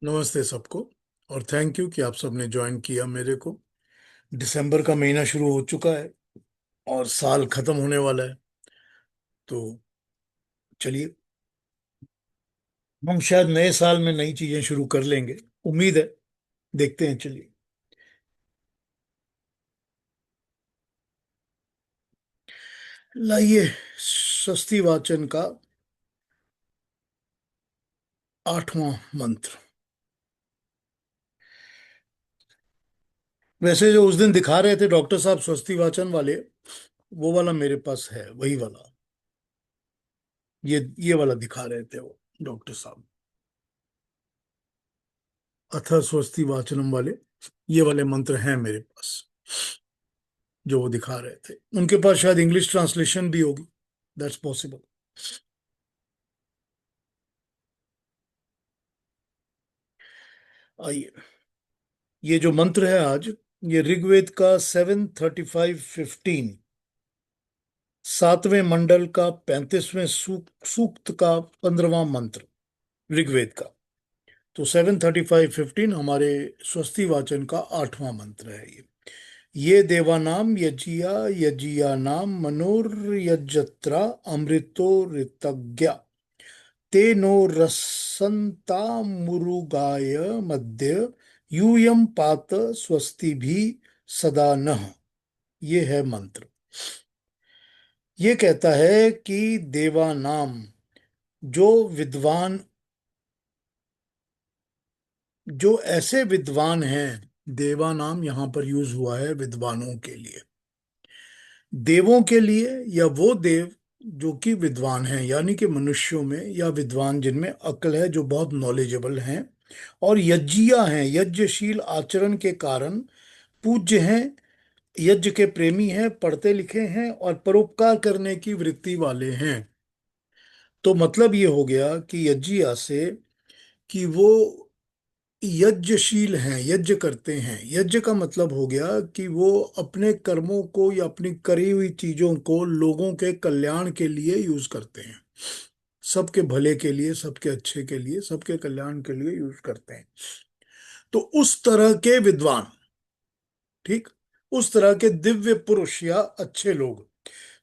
नमस्ते सबको। और थैंक यू कि आप सबने ज्वाइन किया मेरे को। दिसंबर का महीना शुरू हो चुका है और साल खत्म होने वाला है। तो चलिए, हम शायद नए साल में नई चीजें शुरू कर लेंगे। उम्मीद है। देखते हैं, चलिए। लाइए, स्वस्ति वाचन का 8वां मंत्र। वैसे जो उस दिन दिखा रहे थे डॉक्टर साहब स्वस्ति वाचन वाले, वो वाला मेरे पास है, वही वाला। ये वाला दिखा रहे थे वो डॉक्टर साहब। अथ स्वस्ति वाचनम वाले, ये वाले मंत्र हैं मेरे पास, जो वो दिखा रहे थे। उनके पास शायद इंग्लिश ट्रांसलेशन भी होगी। That's possible. आइए, ये जो मंत्र है आज, ये ऋग्वेद का 7:35:15, 7वें मंडल का 35वें सूक्त का 15वां मंत्र, ऋग्वेद का। तो 7:35:15 हमारे स्वस्ति वाचन का 8वां मंत्र है ये देवानाम यजिया यजिया नाम मनोर्यजत्रा अमृतो ऋतज्ञ तेनो रसन्तामुरुगाय मध्य यूयम पात स्वस्ति भी सदा नः। ये है मंत्र। ये कहता है कि देवानाम, जो विद्वान, जो ऐसे विद्वान हैं, देवानाम यहां पर यूज हुआ है विद्वानों के लिए, देवों के लिए, या वो देव जो कि विद्वान हैं, यानी कि मनुष्यों में, या विद्वान जिनमें अक्ल है, जो बहुत नॉलेजेबल हैं और यज्ञिया हैं, यज्ञशील आचरण के कारण पूज्य हैं, यज्ञ के प्रेमी हैं, पढ़ते लिखे हैं और परोपकार करने की वृत्ति वाले हैं। तो मतलब ये हो गया कि यज्ञिया से कि वो यज्ञशील हैं, यज्ञ करते हैं। यज्ञ का मतलब हो गया कि वो अपने कर्मों को या अपनी करी हुई चीजों को लोगों के कल्याण के लिए यूज करते हैं, सबके भले के लिए, सबके अच्छे के लिए, सबके कल्याण के लिए यूज करते हैं। तो उस तरह के विद्वान, ठीक, उस तरह के दिव्य पुरुष या अच्छे लोग,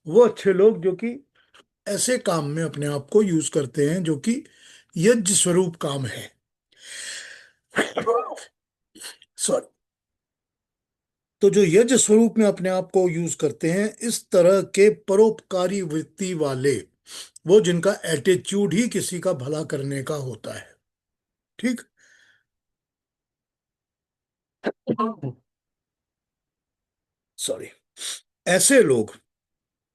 वो अच्छे लोग जो कि ऐसे काम में अपने आप को यूज करते हैं जो कि यज्ञ स्वरूप काम है। सॉरी। तो जो यज्ञ स्वरूप में अपने आप को यूज करते हैं, इस तरह के परोपकारी वृत्ति वाले, वो जिनका एटीट्यूड ही किसी का भला करने का होता है, ठीक। सॉरी। ऐसे लोग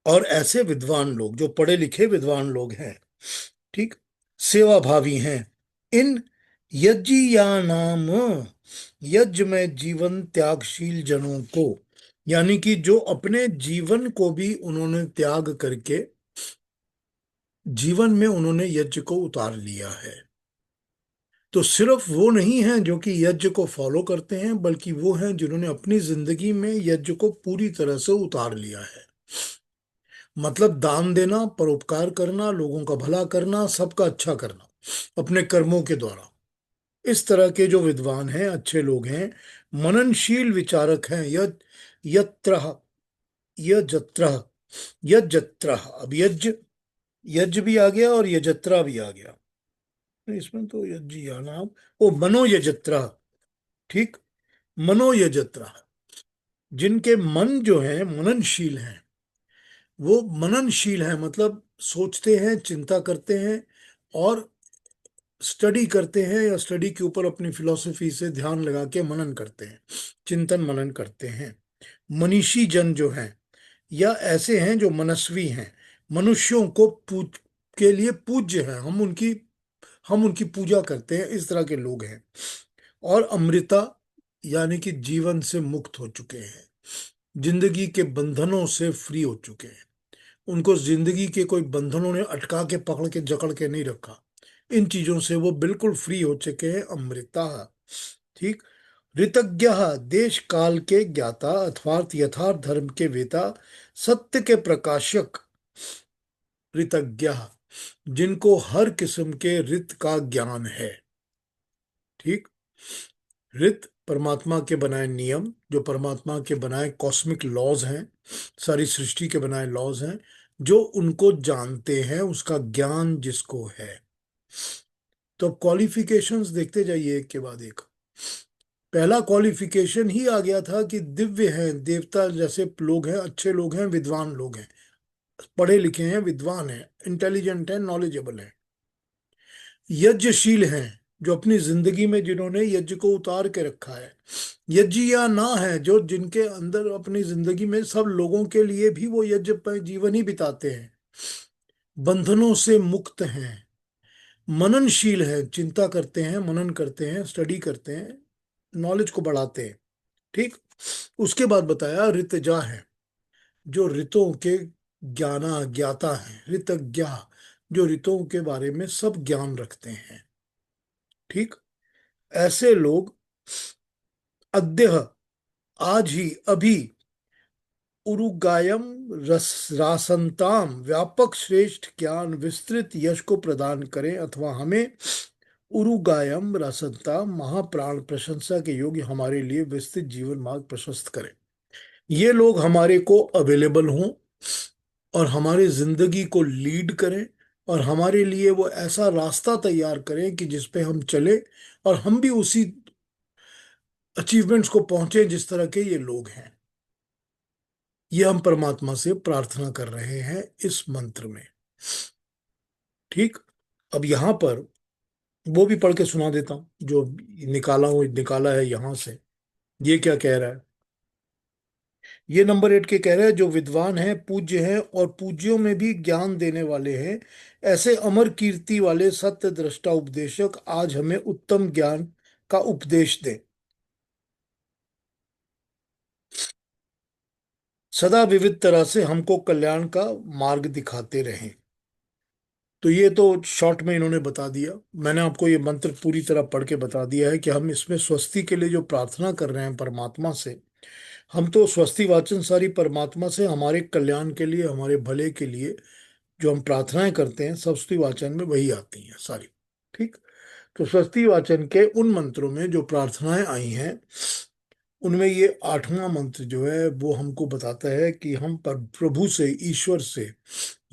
और ऐसे विद्वान लोग, जो पढ़े लिखे विद्वान लोग हैं, ठीक, सेवा भावी हैं, इन यज्ञियानाम, यज्ञ में जीवन त्यागशील जनों को, यानी कि जो अपने जीवन को भी उन्होंने त्याग करके जीवन में उन्होंने यज्ञ को उतार लिया है। तो सिर्फ वो नहीं हैं जो कि यज्ञ को फॉलो करते हैं, बल्कि वो हैं जिन्होंने अपनी जिंदगी में यज्ञ को पूरी तरह से उतार लिया है। मतलब दान देना, परोपकार करना, लोगों का भला करना, सबका अच्छा करना अपने कर्मों के द्वारा। इस तरह के जो विद्वान हैं, अच्छे लोग हैं, मननशील विचारक हैं। यत्र यजत्र यजत्र, अब यज्ञ, यज्ञ भी आ गया और यजत्रा भी आ गया। इसमें तो यज्ञ या नाम, ओ मनोयजत्रा, ठीक, मनोयजत्रा, जिनके मन जो है मननशील हैं, वो मननशील हैं, मतलब सोचते हैं, चिंता करते हैं और स्टडी करते हैं, या स्टडी के ऊपर अपनी फिलॉसफी से ध्यान लगा के मनन करते हैं, चिंतन मनन करते हैं। मनीषी जन जो हैं, या ऐसे हैं जो मनस्वी हैं, मनुष्यों को पूज के लिए पूज्य हैं, हम उनकी पूजा करते हैं, इस तरह के लोग हैं। और अमृता, यानी कि जीवन से मुक्त हो चुके हैं, जिंदगी के बंधनों से फ्री हो चुके हैं। उनको जिंदगी के कोई बंधनों ने अटका के, पकड़ के, जकड़ के नहीं रखा। इन चीजों से वो बिल्कुल फ्री हो चुके हैं, अमृता, ठीक। ऋतज्ञ, देश काल के ज्ञाता, अर्थात यथार्थ धर्म के वेता, सत्य के प्रकाशक। ऋतज्ञ, जिनको हर किस्म के ऋत का ज्ञान है, ठीक। ऋत परमात्मा के बनाए नियम, जो परमात्मा के बनाए कॉस्मिक लॉज हैं, सारी सृष्टि के बनाए लॉज हैं, जो उनको जानते हैं, उसका ज्ञान जिसको है। तो अब क्वालिफिकेशंस देखते जाइए एक के बाद एक। पहला क्वालिफिकेशन ही आ गया था कि दिव्य हैं, देवता जैसे लोग हैं, अच्छे लोग हैं, विद्वान लोग हैं, पढ़े लिखे हैं, विद्वान हैं, इंटेलिजेंट हैं, नॉलेजेबल हैं, यज्ञशील हैं, जो अपनी जिंदगी में जिन्होंने यज्ञ को उतार के रखा है। यज्ञ या ना है, जो जिनके अंदर अपनी जिंदगी में सब लोगों के लिए भी वो यज्ञ पर जीवन ही बिताते हैं। बंधनों से मुक्त हैं, मननशील है, चिंता करते हैं, मनन करते हैं, स्टडी करते हैं, नॉलेज को बढ़ाते हैं। ठीक। उसके बाद बताया ऋतजा है, जो ऋतों के ज्ञाना ज्ञाता है, ऋतज्ञा, जो ऋतुओं के बारे में सब ज्ञान रखते हैं। ठीक। ऐसे लोग अद्य, आज ही, अभी, उरुगायम रस रासंताम, व्यापक श्रेष्ठ ज्ञान विस्तृत यश को प्रदान करें, अथवा हमें उरुगायम रासंताम, महाप्राण प्रशंसा के योग्य हमारे लिए विस्तृत जीवन मार्ग प्रशस्त करें। ये लोग हमारे को अवेलेबल हों और हमारी जिंदगी को लीड करें, और हमारे लिए वो ऐसा रास्ता तैयार करें कि जिस पे हम चले और हम भी उसी अचीवमेंट्स को पहुंचे जिस तरह के ये लोग हैं। ये हम परमात्मा से प्रार्थना कर रहे हैं इस मंत्र में। ठीक। अब यहां पर वो भी पढ़ के सुना देता हूं जो निकाला है यहां से। ये क्या कह रहा है? ये नंबर 8 के कह रहे हैं, जो विद्वान हैं, पूज्य हैं और पूज्यों में भी ज्ञान देने वाले हैं, ऐसे अमर कीर्ति वाले सत्य दृष्टा उपदेशक आज हमें उत्तम ज्ञान का उपदेश दें, सदा विविध तरह से हमको कल्याण का मार्ग दिखाते रहें। तो ये तो शॉर्ट में इन्होंने बता दिया। मैंने आपको ये मंत्र पूरी तरह पढ़ के बता दिया है कि हम इसमें स्वस्ति के लिए जो प्रार्थना कर रहे हैं परमात्मा से, हम तो स्वस्ति वाचन सारी परमात्मा से हमारे कल्याण के लिए, हमारे भले के लिए जो हम प्रार्थनाएं करते हैं, स्वस्ति वाचन में वही आती हैं सारी। ठीक। तो स्वस्ति वाचन के उन मंत्रों में जो प्रार्थनाएं आई हैं, उनमें ये 8वां मंत्र जो है वो हमको बताता है कि हम पर प्रभु से, ईश्वर से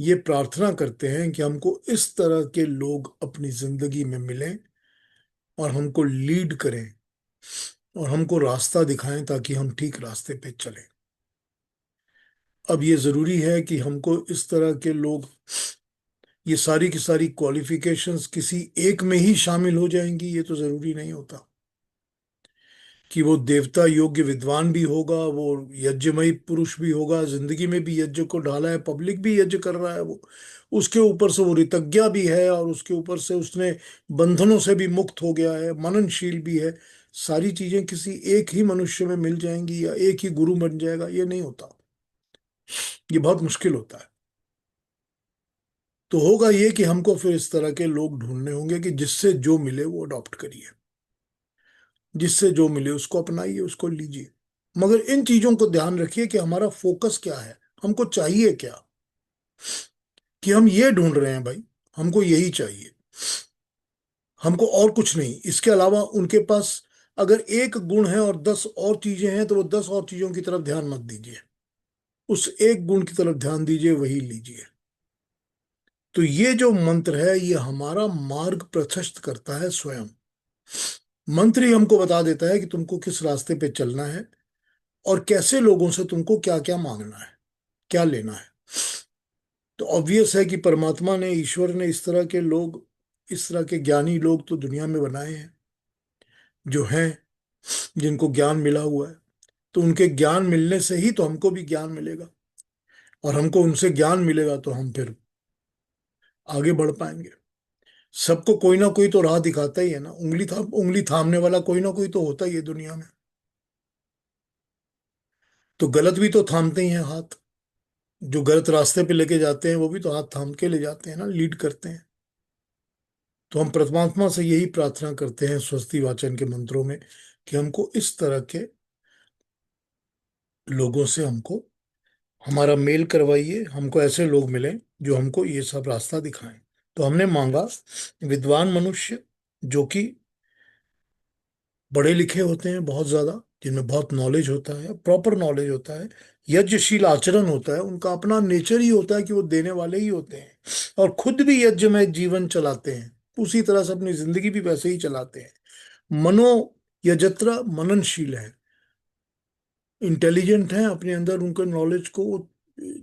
ये प्रार्थना करते हैं कि हमको इस तरह के लोग अपनी जिंदगी में मिलें और हमको लीड करें और हमको रास्ता दिखाएं ताकि हम ठीक रास्ते पे चलें। अब ये जरूरी है कि हमको इस तरह के लोग, ये सारी की सारी क्वालिफिकेशंस किसी एक में ही शामिल हो जाएंगी, ये तो जरूरी नहीं होता कि वो देवता योग्य विद्वान भी होगा, वो यज्ञमयी पुरुष भी होगा, जिंदगी में भी यज्ञ को ढाला है, पब्लिक भी यज्ञ कर रहा है वो, उसके ऊपर से वो ऋतज्ञा भी है, और उसके ऊपर से उसने बंधनों से भी मुक्त हो गया है, मननशील भी है। सारी चीजें किसी एक ही मनुष्य में मिल जाएंगी या एक ही गुरु बन जाएगा, ये नहीं होता। ये बहुत मुश्किल होता है। तो होगा ये कि हमको फिर इस तरह के लोग ढूंढने होंगे कि जिससे जो मिले वो अडॉप्ट करिए, जिससे जो मिले उसको अपनाइए, उसको लीजिए। मगर इन चीजों को ध्यान रखिए कि हमारा फोकस क्या है, हमको चाहिए क्या, कि हम ये ढूंढ रहे हैं भाई, हमको यही चाहिए, हमको और कुछ नहीं। इसके अलावा उनके पास अगर एक गुण है और 10 और चीजें हैं, तो वो 10 और चीजों की तरफ ध्यान मत दीजिए, उस एक गुण की तरफ ध्यान दीजिए, वही लीजिए। तो ये जो मंत्र है ये हमारा मार्ग प्रशस्त करता है स्वयं। मंत्र ही हमको बता देता है कि तुमको किस रास्ते पे चलना है और कैसे लोगों से तुमको क्या क्या मांगना है, क्या लेना है। तो ऑब्वियस है कि परमात्मा ने, ईश्वर ने इस तरह के लोग, इस तरह के ज्ञानी लोग तो दुनिया में बनाए हैं, जो हैं, जिनको ज्ञान मिला हुआ है। तो उनके ज्ञान मिलने से ही तो हमको भी ज्ञान मिलेगा, और हमको उनसे ज्ञान मिलेगा तो हम फिर आगे बढ़ पाएंगे। सबको कोई ना कोई तो राह दिखाता ही है ना, उंगली थामने वाला कोई ना कोई तो होता ही है दुनिया में। तो गलत भी तो थामते ही हैं हाथ, जो गलत रास्ते पे लेके जाते हैं वो भी तो हाथ थाम के ले जाते हैं ना, लीड करते हैं। तो हम परमात्मा से यही प्रार्थना करते हैं स्वस्ति वाचन के मंत्रों में कि हमको इस तरह के लोगों से हमको हमारा मेल करवाइए, हमको ऐसे लोग मिलें जो हमको ये सब रास्ता दिखाएं। तो हमने मांगा विद्वान मनुष्य, जो कि पढ़े लिखे होते हैं बहुत ज्यादा, जिनमें बहुत नॉलेज होता है, प्रॉपर नॉलेज होता है, यज्ञशील आचरण होता है, उनका अपना नेचर ही होता है कि वो देने वाले ही होते हैं, और खुद भी यज्ञ में जीवन चलाते हैं, उसी तरह से अपनी जिंदगी भी वैसे ही चलाते हैं। मनो यजत्र मननशील है, इंटेलिजेंट हैं अपने अंदर, उनके नॉलेज को वो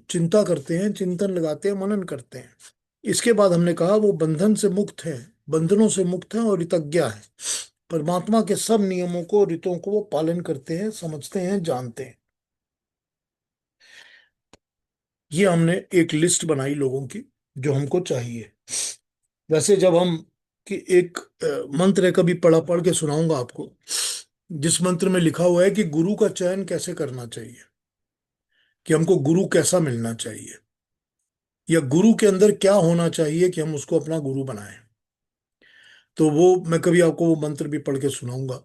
चिंता करते हैं, चिंतन लगाते हैं, मनन करते हैं। इसके बाद हमने कहा वो बंधन से मुक्त है, बंधनों से मुक्त है और कृतज्ञ है, परमात्मा के सब नियमों को, रीतों को वो पालन करते हैं, समझते हैं, जानते हैं। ये हमने एक लिस्ट बनाई लोगों की जो हमको चाहिए। वैसे जब हम कि एक मंत्र है, कभी पढ़ के सुनाऊंगा आपको, जिस मंत्र में लिखा हुआ है कि गुरु का चयन कैसे करना चाहिए, कि हमको गुरु कैसा मिलना चाहिए, या गुरु के अंदर क्या होना चाहिए कि हम उसको अपना गुरु बनाएं। तो वो मैं कभी आपको वो मंत्र भी पढ़ के सुनाऊंगा।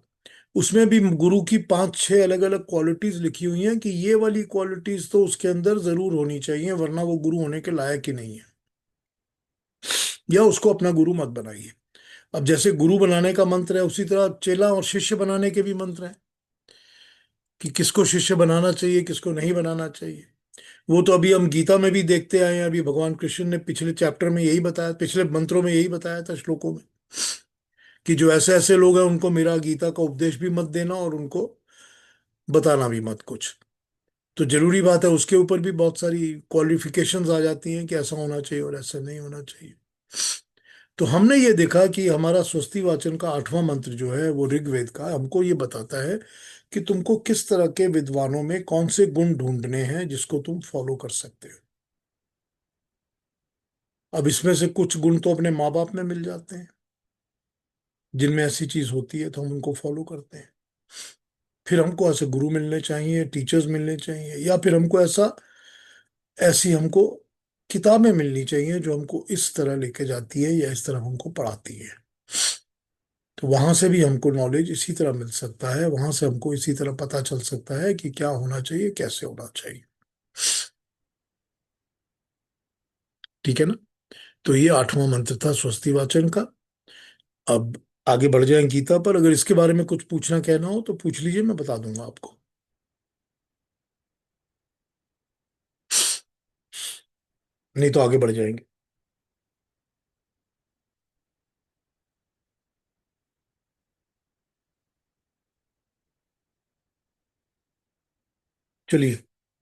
उसमें भी गुरु की पांच छह अलग अलग क्वालिटीज लिखी हुई हैं कि ये वाली क्वालिटीज तो उसके अंदर जरूर होनी चाहिए, वरना वो गुरु होने के लायक ही नहीं है, या उसको अपना गुरु मत बनाइए। अब जैसे गुरु बनाने का मंत्र है, उसी तरह चेला और शिष्य बनाने के भी मंत्र हैं, कि किसको शिष्य बनाना चाहिए, किसको नहीं बनाना चाहिए। वो तो अभी हम गीता में भी देखते आए हैं, अभी भगवान कृष्ण ने पिछले चैप्टर में यही बताया, पिछले मंत्रों में यही बताया था, श्लोकों में, कि जो ऐसे ऐसे लोग हैं उनको मेरा गीता का उपदेश भी मत देना और उनको बताना भी मत कुछ। तो जरूरी बात है, उसके ऊपर भी बहुत सारी क्वालिफिकेशंस आ जाती हैं कि ऐसा होना चाहिए और ऐसा नहीं होना चाहिए। तो हमने ये देखा कि हमारा स्वस्ति वाचन का 8वां मंत्र जो है वो ऋग्वेद का हमको ये बताता है कि तुमको किस तरह के विद्वानों में कौन से गुण ढूंढने हैं जिसको तुम फॉलो कर सकते हो। अब इसमें से कुछ गुण तो अपने माँ बाप में मिल जाते हैं, जिनमें ऐसी चीज होती है तो हम उनको फॉलो करते हैं। फिर हमको ऐसे गुरु मिलने चाहिए, टीचर्स मिलने चाहिए, या फिर हमको ऐसी हमको किताबें मिलनी चाहिए जो हमको इस तरह लेके जाती है या इस तरह हमको पढ़ाती है। तो वहां से भी हमको नॉलेज इसी तरह मिल सकता है, वहां से हमको इसी तरह पता चल सकता है कि क्या होना चाहिए, कैसे होना चाहिए। ठीक है ना। तो ये 8वां मंत्र था स्वस्ति वाचन का। अब आगे बढ़ जाएं गीता पर, अगर इसके बारे में कुछ पूछना कहना हो तो पूछ लीजिए, मैं बता दूंगा आपको। नहीं तो आगे बढ़ जाएंगे। चलिए,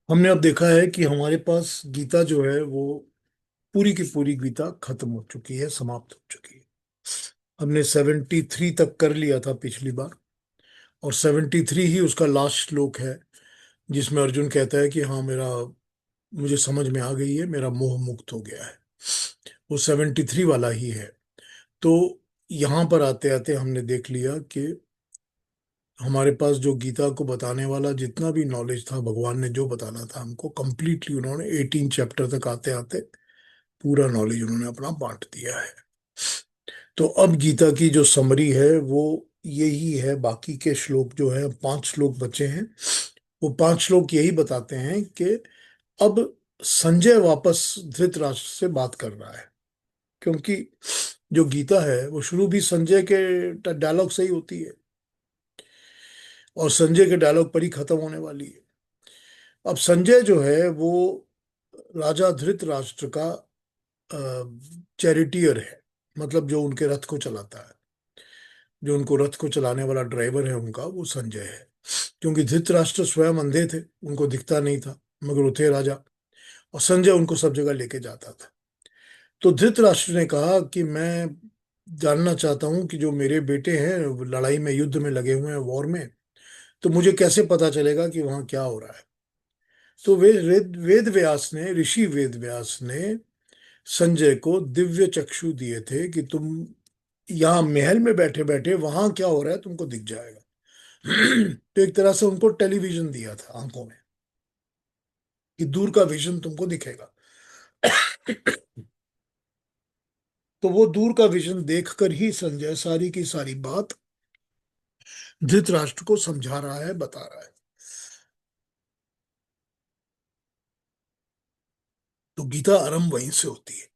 हमने अब देखा है कि हमारे पास गीता जो है वो पूरी की पूरी गीता खत्म हो चुकी है, समाप्त हो चुकी है। हमने 73 तक कर लिया था पिछली बार, और 73 ही उसका लास्ट श्लोक है, जिसमें अर्जुन कहता है कि हाँ मेरा, मुझे समझ में आ गई है, मेरा मोह मुक्त हो गया है। वो 73 वाला ही है। तो यहाँ पर आते आते हमने देख लिया कि हमारे पास जो गीता को बताने वाला जितना भी नॉलेज था, भगवान ने जो बताना था हमको कंप्लीटली, उन्होंने 18 चैप्टर तक आते आते पूरा नॉलेज उन्होंने अपना बांट दिया है। तो अब गीता की जो समरी है वो यही है। बाकी के श्लोक जो है, 5 श्लोक बचे हैं, वो 5 श्लोक यही बताते हैं कि अब संजय वापस धृतराष्ट्र से बात कर रहा है, क्योंकि जो गीता है वो शुरू भी संजय के डायलॉग से ही होती है, और संजय के डायलॉग पर ही खत्म होने वाली है। अब संजय जो है वो राजा धृतराष्ट्र का चैरिटियर है, मतलब जो उनके रथ को चलाता है, जो उनको रथ को चलाने वाला ड्राइवर है उनका, वो संजय है। क्योंकि धृतराष्ट्र स्वयं अंधे थे, उनको दिखता नहीं था, मगर वो थे राजा, और संजय उनको सब जगह लेके जाता था। तो धृतराष्ट्र ने कहा कि मैं जानना चाहता हूं कि जो मेरे बेटे हैं वो लड़ाई में, युद्ध में लगे हुए हैं, वॉर में, तो मुझे कैसे पता चलेगा कि वहां क्या हो रहा है। तो वेद व्यास ने, ऋषि वेद व्यास ने संजय को दिव्य चक्षु दिए थे कि तुम यहाँ महल में बैठे बैठे वहां क्या हो रहा है तुमको दिख जाएगा। तो एक तरह से उनको टेलीविजन दिया था आंखों में, कि दूर का विजन तुमको दिखेगा। तो वो दूर का विजन देखकर ही संजय सारी की सारी बात धृतराष्ट्र को समझा रहा है, बता रहा है। तो गीता आरंभ वहीं से होती है।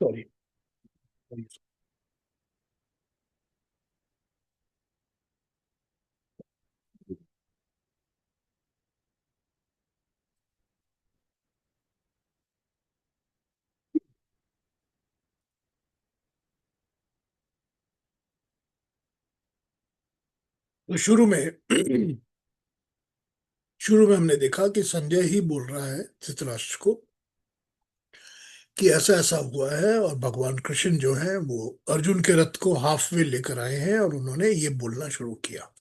सॉरी। तो शुरू में हमने देखा कि संजय ही बोल रहा है धृतराष्ट्र को कि ऐसा ऐसा हुआ है, और भगवान कृष्ण जो है वो अर्जुन के रथ को हाफ वे लेकर आए हैं और उन्होंने ये बोलना शुरू किया।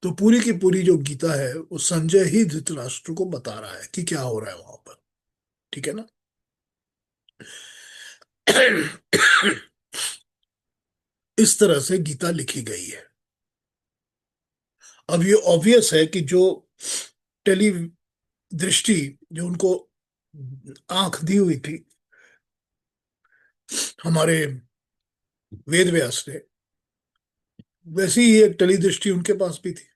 तो पूरी की पूरी जो गीता है वो संजय ही धृतराष्ट्र को बता रहा है कि क्या हो रहा है वहां पर। ठीक है ना? इस तरह से गीता लिखी गई है। अब ये ऑब्वियस है कि जो टेली दृष्टि, जो उनको आंख दी हुई थी हमारे वेद व्यास ने, वैसी ही एक टेली दृष्टि उनके पास भी थी।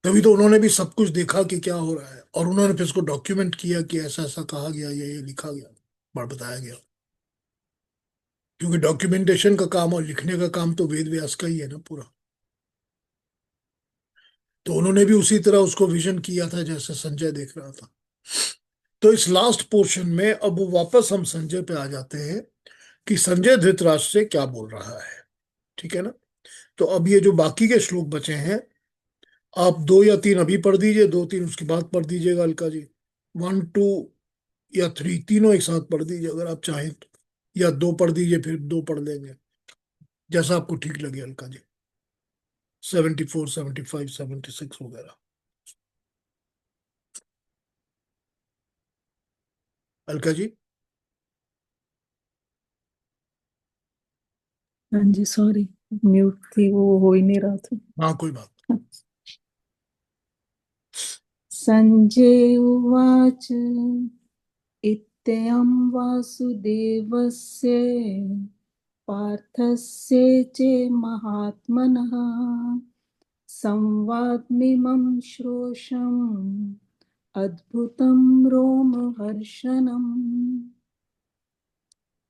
तभी तो उन्होंने भी सब कुछ देखा कि क्या हो रहा है, और उन्होंने फिर उसको डॉक्यूमेंट किया कि ऐसा ऐसा कहा गया, ये लिखा गया, बार बताया गया। क्योंकि डॉक्यूमेंटेशन का काम और लिखने का काम तो वेद व्यास का ही है ना पूरा। तो उन्होंने भी उसी तरह उसको विजन किया था जैसे संजय देख रहा था। तो इस लास्ट पोर्शन में अब वो वापस हम संजय पे आ जाते हैं कि संजय धृतराष्ट्र से क्या बोल रहा है। ठीक है ना? तो अब ये जो बाकी के श्लोक बचे हैं, आप दो या तीन अभी पढ़ दीजिए, दो तीन उसके बाद पढ़ दीजिएगा अलका जी। वन टू या थ्री तीनों एक साथ पढ़ दीजिए अगर आप चाहें तो, या दो पढ़ दीजिए फिर दो पढ़ लेंगे, जैसा आपको ठीक लगे अलका जी। 74, 75, 76 वगैरह। अलका जी। हाँ जी, सॉरी, म्यूट थी, वो हो ही नहीं रहा था। हाँ, कोई बात। संजय उवाच इत्ययं वासुदेवस्य पार्थस्य च महात्मनः संवादमिमं श्रोषम् अद्भुतं रोमहर्षणम्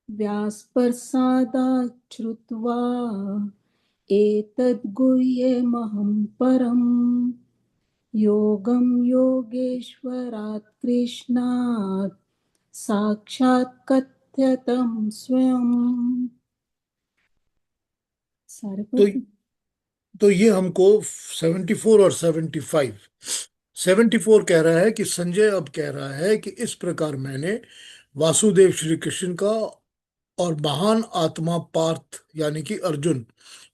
व्यासप्रसादात् श्रुत्वा एतद् गुह्यमहं परम् योगं योगेश्वरात् कृष्णात् साक्षात् कथ्यतं स्वयं। सारे तो पढ़। ये हमको 74 और 75, 74 कह रहा है कि संजय अब कह रहा है कि इस प्रकार मैंने वासुदेव श्री कृष्ण का और महान आत्मा पार्थ यानी कि अर्जुन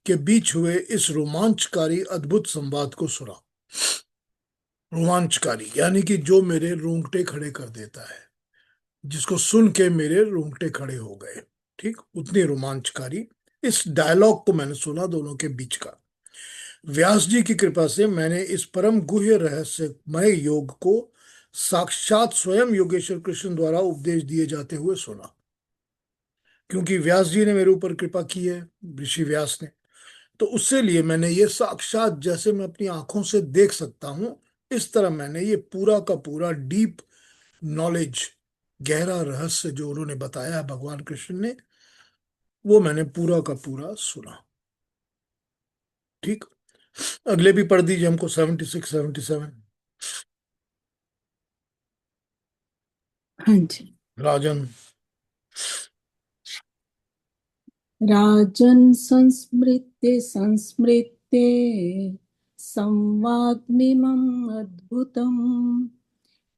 के बीच हुए इस रोमांचकारी अद्भुत संवाद को सुना। रोमांचकारी यानी कि जो मेरे रोंगटे खड़े कर देता है, जिसको सुन के मेरे रोंगटे खड़े हो गए। ठीक उतनी रोमांचकारी इस डायलॉग को मैंने सुना दोनों के बीच का। व्यास जी की कृपा से मैंने इस परम गुह्य रहस्यमय योग को साक्षात स्वयं योगेश्वर कृष्ण द्वारा उपदेश दिए जाते हुए सुना। क्योंकि व्यास जी ने मेरे ऊपर कृपा की है, ऋषि व्यास ने, तो उससे लिए मैंने ये साक्षात, जैसे मैं अपनी आंखों से देख सकता हूं, इस तरह मैंने ये पूरा का पूरा डीप नॉलेज, गहरा रहस्य जो उन्होंने बताया है भगवान कृष्ण ने, वो मैंने पूरा का पूरा सुना। ठीक। अगले भी पढ़ दीजिए हमको, 76, 77। हाँ जी। राजन। राजन् संस्मृत्य संस्मृत्य संवादमिमम् अद्भुतम्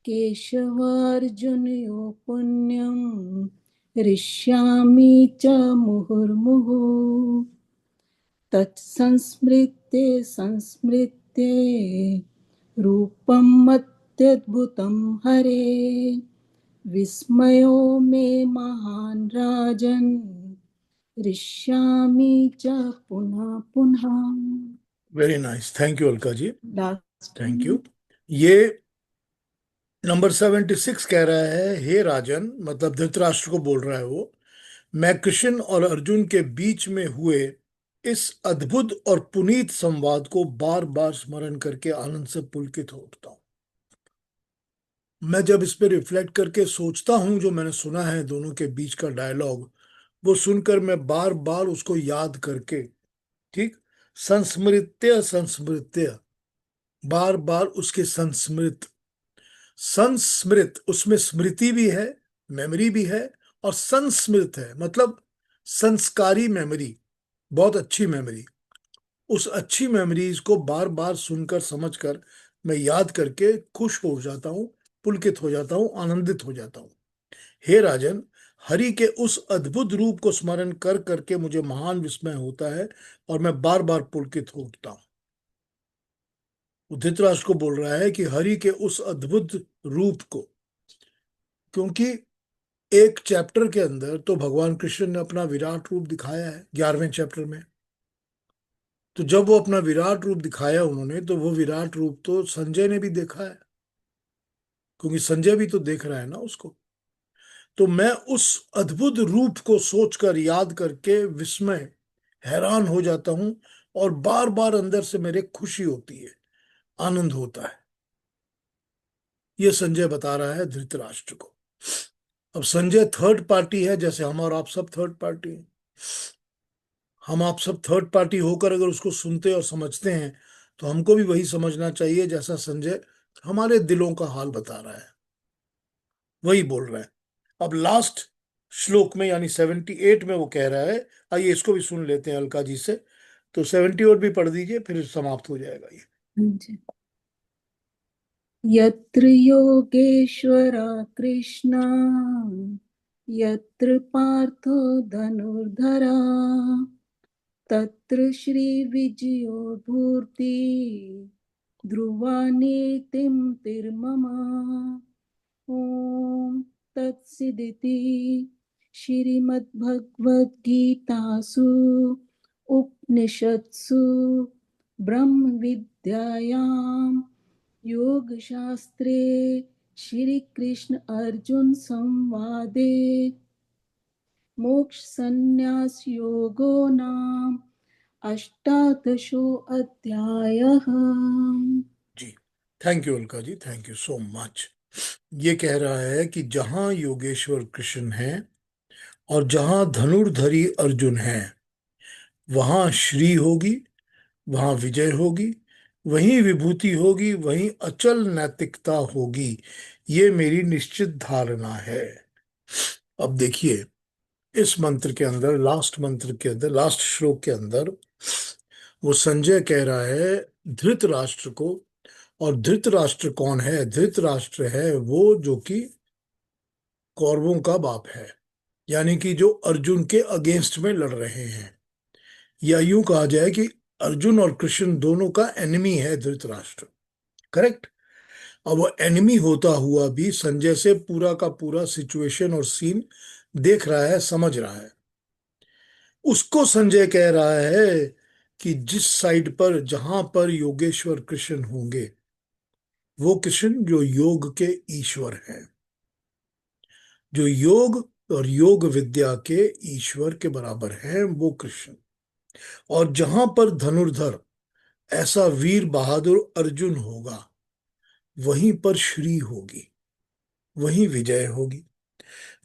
केशवार्जुनयो पुण्यं हृष्यामि च मुहुर्मुहुः तत्संस्मृत्य संस्मृत्य रूपम् अत्यद्भुतं हरे विस्मयो मे महान् राजन् हृष्यामि च पुनः पुनः। Very nice, thank you Alka ji. Last. Thank you. ये नंबर 76 कह रहा है, हे राजन, मतलब धृतराष्ट्र को बोल रहा है वो, मैं कृष्ण और अर्जुन के बीच में हुए इस अद्भुत और पुनीत संवाद को बार बार स्मरण करके आनंद से पुलकित हो उठता हूं। मैं जब इस पे रिफ्लेक्ट करके सोचता हूँ, जो मैंने सुना है दोनों के बीच का डायलॉग, वो सुनकर मैं बार बार उसको याद करके, ठीक, संस्मृत्य संस्मृत्य, बार बार उसके संस्मृत, संस्मृत, उसमें स्मृति भी है, मेमोरी भी है, और संस्मृत है मतलब संस्कारी मेमोरी, बहुत अच्छी मेमोरी। उस अच्छी मेमोरीज को बार बार सुनकर समझकर मैं याद करके खुश हो जाता हूँ, पुलकित हो जाता हूँ, आनंदित हो जाता हूँ। हे राजन, हरि के उस अद्भुत रूप को स्मरण कर करके मुझे महान विस्मय होता है, और मैं बार बार पुलकित हो उठता हूँ। वो धृतराष्ट्र को बोल रहा है कि हरि के उस अद्भुत रूप को, क्योंकि एक चैप्टर के अंदर तो भगवान कृष्ण ने अपना विराट रूप दिखाया है, 11वें चैप्टर में। तो जब वो अपना विराट रूप दिखाया उन्होंने, तो वो विराट रूप तो संजय ने भी देखा है, क्योंकि संजय भी तो देख रहा है ना उसको। तो मैं उस अद्भुत रूप को सोचकर, याद करके विस्मय, हैरान हो जाता हूं, और बार बार अंदर से मेरे खुशी होती है, आनंद होता है। ये संजय बता रहा है धृतराष्ट्र को। अब संजय थर्ड पार्टी है, जैसे हम और आप सब थर्ड पार्टी हैं। हम आप सब थर्ड पार्टी होकर अगर उसको सुनते और समझते हैं, तो हमको भी वही समझना चाहिए जैसा संजय हमारे दिलों का हाल बता रहा है, वही बोल रहा है। अब लास्ट श्लोक में यानी 78 में वो कह रहा है, आइए इसको भी सुन लेते हैं अलका जी से। तो 78 भी पढ़ दीजिए, फिर समाप्त हो जाएगा ये। हाँ जी। यत्र योगेश्वरा कृष्णा, यत्र पार्थो धनुर्धरा, तत्र श्रीविजयो भूति, ध्रुवा नीतिं तिर्मम। ॐ तत्सदिति श्रीमद्भगवद्गीतासु उपनिषत्सु ब्रह्मविद्यायां योगशास्त्रे श्रीकृष्ण अर्जुन संवादे मोक्षसंन्यासयोगो नाम अष्टादशोऽध्यायः। जी, thank you Alka ji, thank you so much. ये कह रहा है कि जहां योगेश्वर कृष्ण है और जहां धनुर्धरी अर्जुन है, वहां श्री होगी, वहां विजय होगी, वहीं विभूति होगी, वहीं अचल नैतिकता होगी। ये मेरी निश्चित धारणा है। अब देखिए, इस मंत्र के अंदर, लास्ट मंत्र के अंदर, लास्ट श्लोक के अंदर, वो संजय कह रहा है धृतराष्ट्र को। और धृतराष्ट्र कौन है? धृतराष्ट्र है वो जो कि कौरवों का बाप है, यानी कि जो अर्जुन के अगेंस्ट में लड़ रहे हैं, या यूं कहा जाए कि अर्जुन और कृष्ण दोनों का एनिमी है धृतराष्ट्र। करेक्ट। अब वो एनिमी होता हुआ भी संजय से पूरा का पूरा सिचुएशन और सीन देख रहा है, समझ रहा है। उसको संजय कह रहा है कि जिस साइड पर, जहां पर योगेश्वर कृष्ण होंगे, वो कृष्ण जो योग के ईश्वर हैं, जो योग और योग विद्या के ईश्वर के बराबर हैं, वो कृष्ण। और जहां पर धनुर्धर, ऐसा वीर बहादुर अर्जुन होगा, वहीं पर श्री होगी, वहीं विजय होगी।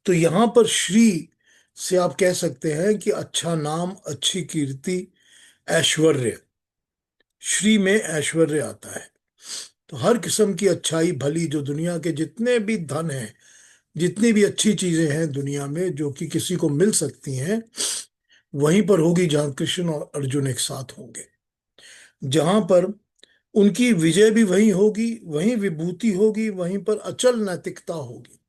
तो यहां पर श्री से आप कह सकते हैं कि अच्छा नाम, अच्छी कीर्ति, ऐश्वर्य। श्री में ऐश्वर्य आता है। तो हर किस्म की अच्छाई भली, जो दुनिया के जितने भी धन हैं, जितनी भी अच्छी चीजें हैं दुनिया में जो कि किसी को मिल सकती हैं, वहीं पर होगी जहां कृष्ण और अर्जुन एक साथ होंगे। जहां पर उनकी विजय भी वहीं होगी, वहीं विभूति होगी, वहीं पर अचल नैतिकता होगी।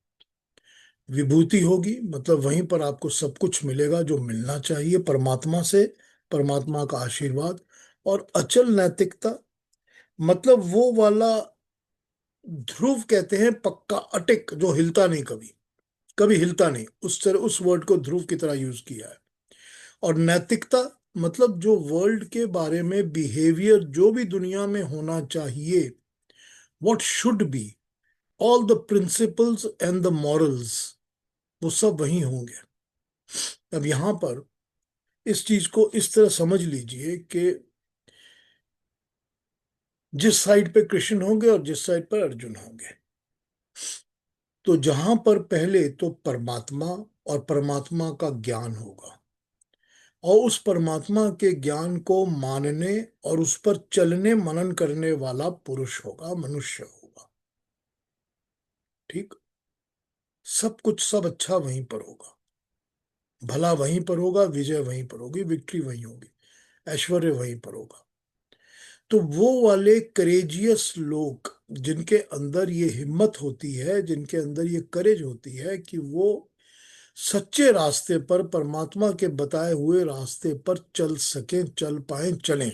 विभूति होगी मतलब वहीं पर आपको सब कुछ मिलेगा जो मिलना चाहिए परमात्मा से, परमात्मा का आशीर्वाद। और अचल नैतिकता मतलब वो वाला ध्रुव कहते हैं, पक्का अटिक, जो हिलता नहीं, कभी कभी हिलता नहीं, उस तरह उस वर्ड को ध्रुव की तरह यूज किया है। और नैतिकता मतलब जो वर्ल्ड के बारे में बिहेवियर, जो भी दुनिया में होना चाहिए, what should be, all the principles and the morals, वो सब वही होंगे। अब यहां पर इस चीज को इस तरह समझ लीजिए कि जिस साइड पे कृष्ण होंगे और जिस साइड पर अर्जुन होंगे, तो जहां पर पहले तो परमात्मा और परमात्मा का ज्ञान होगा, और उस परमात्मा के ज्ञान को मानने और उस पर चलने मनन करने वाला पुरुष होगा, मनुष्य होगा। ठीक। सब कुछ, सब अच्छा वहीं पर होगा, भला वहीं पर होगा, विजय वहीं पर होगी, विक्ट्री वहीं होगी, ऐश्वर्य वहीं पर होगा। तो वो वाले करेजियस लोग, जिनके अंदर ये हिम्मत होती है, जिनके अंदर ये करेज होती है कि वो सच्चे रास्ते पर, परमात्मा के बताए हुए रास्ते पर चल सकें, चल पाए, चलें।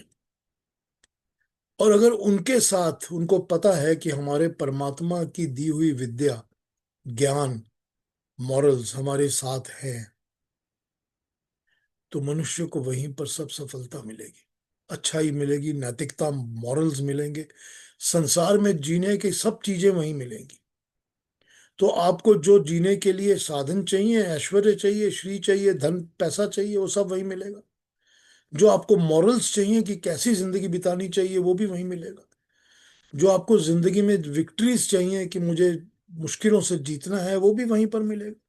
और अगर उनके साथ उनको पता है कि हमारे परमात्मा की दी हुई विद्या, ज्ञान, मॉरल्स हमारे साथ हैं, तो मनुष्य को वहीं पर सब सफलता मिलेगी, अच्छाई मिलेगी, नैतिकता, मॉरल्स मिलेंगे, संसार में जीने की सब चीजें वहीं मिलेंगी। तो आपको जो जीने के लिए साधन चाहिए, ऐश्वर्य चाहिए, श्री चाहिए, धन पैसा चाहिए, वो सब वहीं मिलेगा। जो आपको मॉरल्स चाहिए कि कैसी जिंदगी बितानी चाहिए, वो भी वहीं मिलेगा। जो आपको जिंदगी में विक्ट्रीज चाहिए कि मुझे मुश्किलों से जीतना है, वो भी वहीं पर मिलेगा।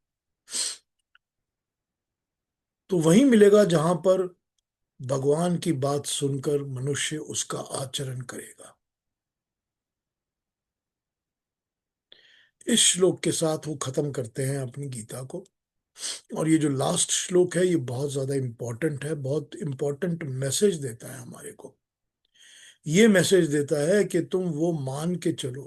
तो वहीं मिलेगा जहां पर भगवान की बात सुनकर मनुष्य उसका आचरण करेगा। इस श्लोक के साथ वो खत्म करते हैं अपनी गीता को। और ये जो लास्ट श्लोक है, ये बहुत ज्यादा इंपॉर्टेंट है, बहुत इंपॉर्टेंट मैसेज देता है हमारे को। ये मैसेज देता है कि तुम वो मान के चलो,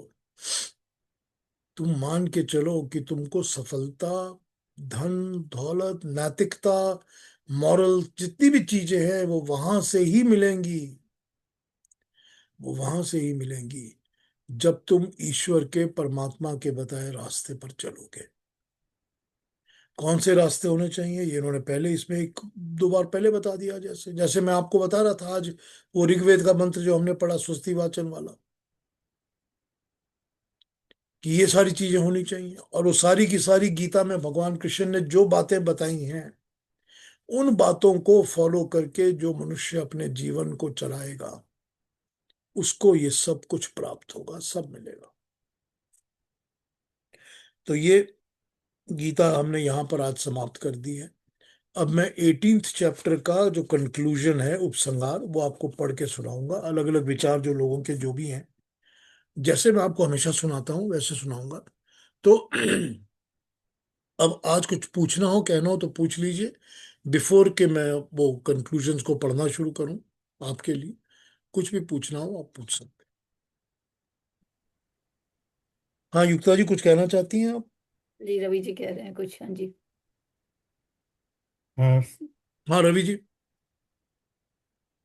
तुम मान के चलो कि तुमको सफलता, धन, दौलत, नैतिकता, मॉरल, जितनी भी चीजें हैं वो वहां से ही मिलेंगी, वो वहां से ही मिलेंगी जब तुम ईश्वर के, परमात्मा के बताए रास्ते पर चलोगे। कौन से रास्ते होने चाहिए, ये इन्होंने पहले इसमें एक दो बार पहले बता दिया। जैसे जैसे मैं आपको बता रहा था आज, वो ऋग्वेद का मंत्र जो हमने पढ़ा, स्वस्ति वाचन वाला, कि ये सारी चीजें होनी चाहिए। और वो सारी की सारी गीता में भगवान कृष्ण ने जो बातें बताई हैं, उन बातों को फॉलो करके जो मनुष्य अपने जीवन को चलाएगा, उसको ये सब कुछ प्राप्त होगा, सब मिलेगा। तो ये गीता हमने यहाँ पर आज समाप्त कर दी है। अब मैं 18th चैप्टर का जो कंक्लूजन है, उपसंहार, वो आपको पढ़ के सुनाऊंगा। अलग अलग विचार जो लोगों के जो भी हैं, जैसे मैं आपको हमेशा सुनाता हूँ वैसे सुनाऊंगा। तो अब आज कुछ पूछना हो, कहना हो तो पूछ लीजिए, बिफोर के मैं वो कंक्लूजन्स को पढ़ना शुरू करूं आपके लिए। कुछ भी पूछना हो आप पूछ सकते हैं। हाँ युक्ता जी, कुछ कहना चाहती हैं आप? जी रवि जी कह रहे हैं कुछ, हाँ जी। हाँ, हाँ रवि जी।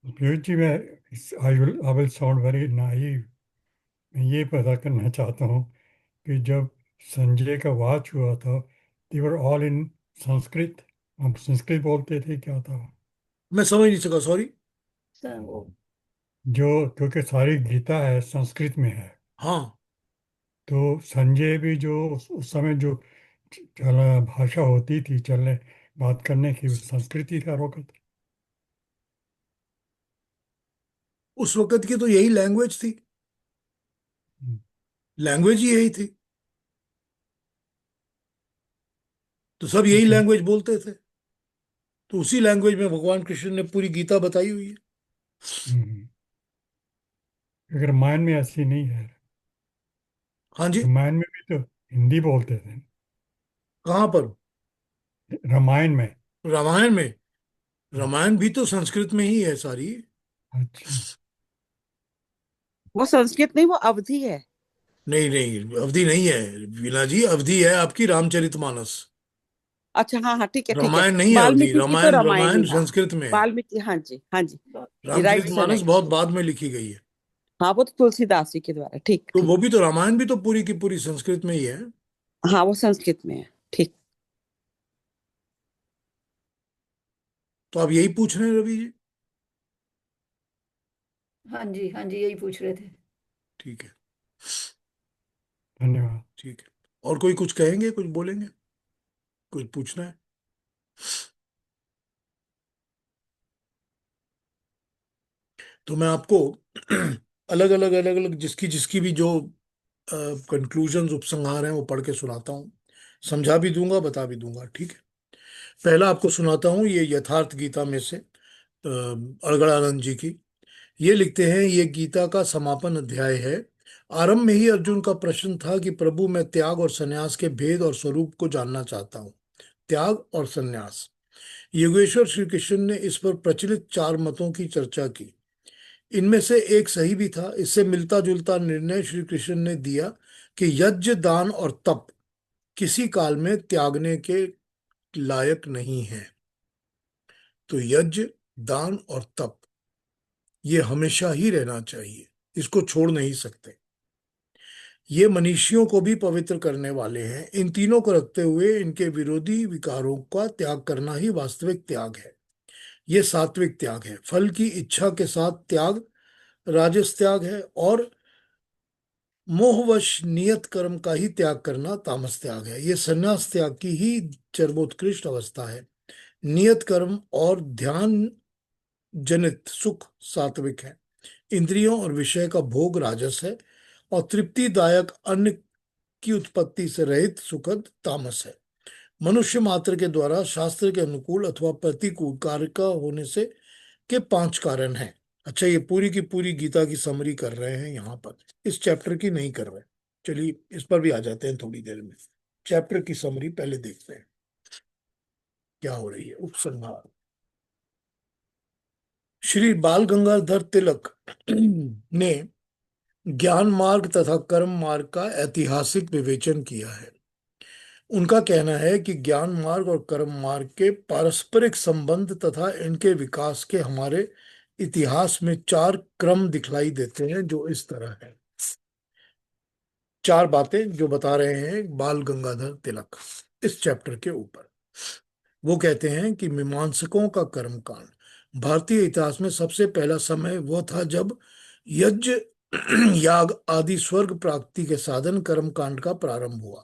पीयूष जी, मैं I will sound very naive. मैं ये पता करना चाहता हूँ कि जब संजय का वाच हुआ था, दे वर ऑल इन संस्कृत। हम संस्कृत बोलते थे, क्या था वो? मैं समझ नहीं सका, सॉरी। सर वो जो, क्योंकि सारी गीता है संस्कृत में है, हाँ, तो संजय भी जो उस समय जो भाषा होती थी चलने बात करने की, वो संस्कृत ही था वक्त। उस वक्त की तो यही लैंग्वेज थी, लैंग्वेज ही यही थी, तो सब यही ओके। लैंग्वेज बोलते थे। तो उसी लैंग्वेज में भगवान कृष्ण ने पूरी गीता बताई हुई है। अगर रामायण में ऐसी नहीं है। हाँ जी। रामायण में भी तो हिंदी बोलते थे। कहाँ पर? रामायण में। रामायण में? रामायण भी तो संस्कृत में ही है सारी। अच्छा। वो संस्कृत नहीं, वो अवधि है। नहीं नहीं, अवधि नहीं है वीणा जी, अवधि है आपकी रामचरितमानस। अच्छा, हाँ हाँ, ठीक है ठीक है। रामायण नहीं है अवधि, वाल्मीकि की तो रामायण, रामायण रामायणी है। संस्कृत में है। वाल्मीकि, हाँ जी हाँ जी। राइट से रामचरितमानस राइट। बहुत बाद में लिखी गई है। हाँ, वो तो तुलसीदास जी के द्वारा। ठीक तो ठीक। वो भी तो, रामायण भी तो पूरी की पूरी संस्कृत में ही है। हाँ, वो संस्कृत में है। ठीक। तो आप यही पूछ रहे हैं रवि जी? हाँ जी यही पूछ रहे थे। ठीक है, धन्यवाद। ठीक है। और कोई कुछ कहेंगे, कुछ बोलेंगे, कुछ पूछना है? तो मैं आपको अलग अलग, अलग अलग, जिसकी जिसकी भी जो कंक्लूजन उपसंहार हैं वो पढ़ के सुनाता हूँ, समझा भी दूंगा, बता भी दूंगा, ठीक है। पहला आपको सुनाता हूँ, ये यथार्थ गीता में से अड़गड़ानंद जी की। ये लिखते हैं, ये गीता का समापन अध्याय है। आरंभ में ही अर्जुन का प्रश्न था कि प्रभु, मैं त्याग और संन्यास के भेद और स्वरूप को जानना चाहता हूँ। त्याग और संन्यास। योगेश्वर श्री कृष्ण ने इस पर प्रचलित 4 मतों की चर्चा की। इनमें से एक सही भी था। इससे मिलता जुलता निर्णय श्री कृष्ण ने दिया कि यज्ञ, दान और तप किसी काल में त्यागने के लायक नहीं है। तो यज्ञ, दान और तप ये हमेशा ही रहना चाहिए, इसको छोड़ नहीं सकते। ये मनुष्यों को भी पवित्र करने वाले हैं। इन तीनों को रखते हुए इनके विरोधी विकारों का त्याग करना ही वास्तविक त्याग है। ये सात्विक त्याग है। फल की इच्छा के साथ त्याग राजस त्याग है, और मोहवश नियत कर्म का ही त्याग करना तामस त्याग है। ये संन्यास त्याग की ही सर्वोत्कृष्ट अवस्था है। नियत कर्म और ध्यान जनित सुख सात्विक है। इंद्रियों और विषय का भोग राजस है, और तृप्तिदायक अन्न की उत्पत्ति से रहित सुखद तामस है। मनुष्य मात्र के द्वारा शास्त्र के अनुकूल अथवा प्रतिकूल कार्य का होने से के 5 कारण हैं। अच्छा, ये पूरी की पूरी गीता की समरी कर रहे हैं यहाँ पर, इस चैप्टर की नहीं कर रहे। चलिए इस पर भी आ जाते हैं थोड़ी देर में। चैप्टर की समरी पहले देखते हैं क्या हो रही है। उपसंहार। श्री बाल गंगाधर तिलक ने ज्ञान मार्ग तथा कर्म मार्ग का ऐतिहासिक विवेचन किया है। उनका कहना है कि ज्ञान मार्ग और कर्म मार्ग के पारस्परिक संबंध तथा इनके विकास के हमारे इतिहास में 4 क्रम दिखलाई देते हैं, जो इस तरह है। 4 बातें जो बता रहे हैं बाल गंगाधर तिलक इस चैप्टर के ऊपर। वो कहते हैं कि मीमांसकों का कर्म कांड। भारतीय इतिहास में सबसे पहला समय वो था जब यज्ञ, याग आदि स्वर्ग प्राप्ति के साधन कर्म कांड का प्रारंभ हुआ।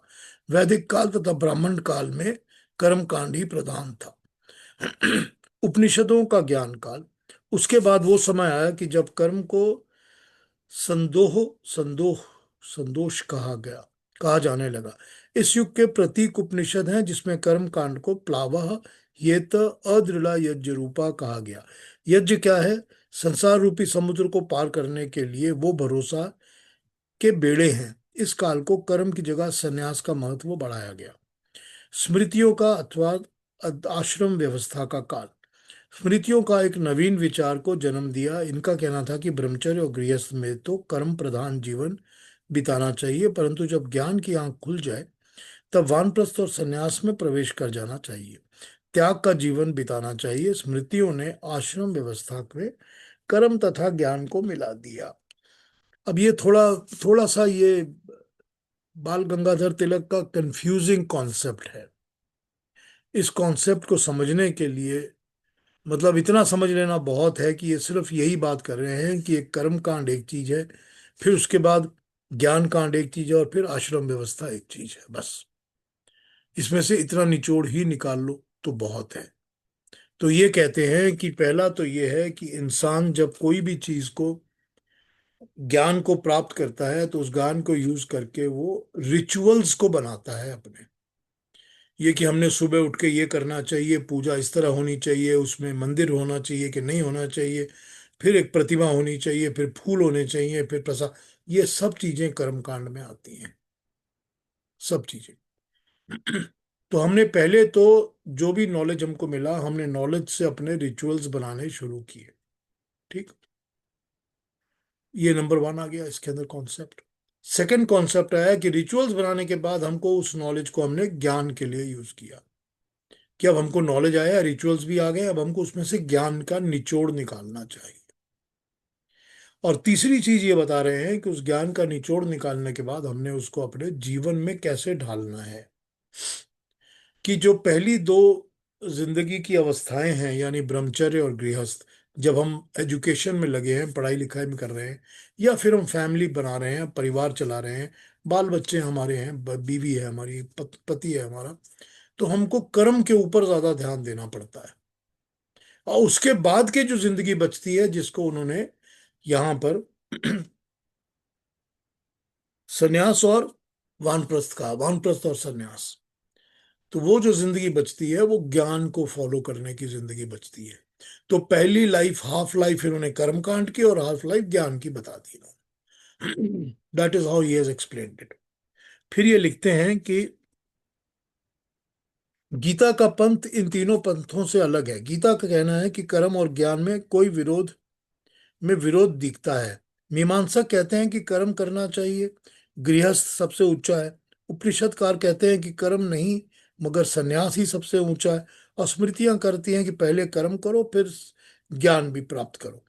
वैदिक काल तथा ब्राह्मण काल में कर्म कांड ही प्रधान था। उपनिषदों का ज्ञान काल। उसके बाद वो समय आया कि जब कर्म को संदोह संदोह संदोष कहा जाने लगा। इस युग के प्रतीक उपनिषद हैं, जिसमें कर्म कांड को प्लावह येत अदृढ़ यज्ञ रूपा कहा गया। यज्ञ क्या है? संसार रूपी समुद्र को पार करने के लिए वो भरोसा के बेड़े हैं। इस काल को कर्म की जगह संन्यास का महत्व बढ़ाया गया। स्मृतियों का अथवा आश्रम व्यवस्था का काल। स्मृतियों का एक नवीन विचार को जन्म दिया। इनका कहना था कि ब्रह्मचर्य और गृहस्थ में तो कर्म प्रधान जीवन बिताना चाहिए, परंतु जब ज्ञान की आंख खुल जाए तब वानप्रस्थ और संन्यास में प्रवेश कर जाना चाहिए। त्याग का जीवन बिताना चाहिए। स्मृतियों ने आश्रम व्यवस्था में कर्म तथा ज्ञान को मिला दिया। अब ये थोड़ा थोड़ा सा ये बाल गंगाधर तिलक का कंफ्यूजिंग कॉन्सेप्ट है। इस कॉन्सेप्ट को समझने के लिए मतलब इतना समझ लेना बहुत है कि ये सिर्फ यही बात कर रहे हैं कि एक कर्म कांड एक चीज है, फिर उसके बाद ज्ञान कांड एक चीज है, और फिर आश्रम व्यवस्था एक चीज है। बस इसमें से इतना निचोड़ ही निकाल लो तो बहुत है। तो ये कहते हैं कि पहला तो ये है कि इंसान जब कोई भी चीज को, ज्ञान को प्राप्त करता है, तो उस ज्ञान को यूज करके वो रिचुअल्स को बनाता है अपने। ये कि हमने सुबह उठ के ये करना चाहिए, पूजा इस तरह होनी चाहिए, उसमें मंदिर होना चाहिए कि नहीं होना चाहिए, फिर एक प्रतिमा होनी चाहिए, फिर फूल होने चाहिए, फिर प्रसाद। ये सब चीजें कर्मकांड में आती हैं, सब चीजें। तो हमने पहले तो जो भी नॉलेज हमको मिला, हमने नॉलेज से अपने रिचुअल्स बनाने शुरू किए। ठीक, ये नंबर 1 आ गया इसके अंदर कॉन्सेप्ट। सेकंड कॉन्सेप्ट आया कि रिचुअल्स बनाने के बाद हमको उस नॉलेज को हमने ज्ञान के लिए यूज किया, कि अब हमको नॉलेज आया, रिचुअल्स भी आ गए, अब हमको उसमें से ज्ञान का निचोड़ निकालना चाहिए। और तीसरी चीज ये बता रहे हैं कि उस ज्ञान का निचोड़ निकालने के बाद हमने उसको अपने जीवन में कैसे ढालना है। कि जो पहली 2 जिंदगी की अवस्थाएं हैं, यानी ब्रह्मचर्य और गृहस्थ, जब हम एजुकेशन में लगे हैं, पढ़ाई लिखाई में कर रहे हैं, या फिर हम फैमिली बना रहे हैं, परिवार चला रहे हैं, बाल बच्चे हमारे हैं, बीवी है हमारी, पति है हमारा, तो हमको कर्म के ऊपर ज्यादा ध्यान देना पड़ता है। और उसके बाद की जो जिंदगी बचती है, जिसको उन्होंने यहाँ पर सन्यास और वानप्रस्थ का, वानप्रस्थ और सन्यास। तो वो जो जिंदगी बचती है वो ज्ञान को फॉलो करने की जिंदगी बचती है। तो पहली लाइफ, हाफ लाइफ इन्होंने कर्म कांड की और हाफ लाइफ ज्ञान की बता दी इन्होंने। That is how he has explained it. फिर ये लिखते हैं कि गीता का पंथ इन तीनों पंथों से अलग है। गीता का कहना है कि कर्म और ज्ञान में विरोध दिखता है। मीमांसक कहते हैं कि कर्म करना चाहिए, गृहस्थ सबसे ऊंचा है। उपनिषदकार कहते हैं कि कर्म नहीं मगर संन्यास ही सबसे ऊंचा है। और स्मृतियां करती हैं कि पहले कर्म करो फिर ज्ञान भी प्राप्त करो।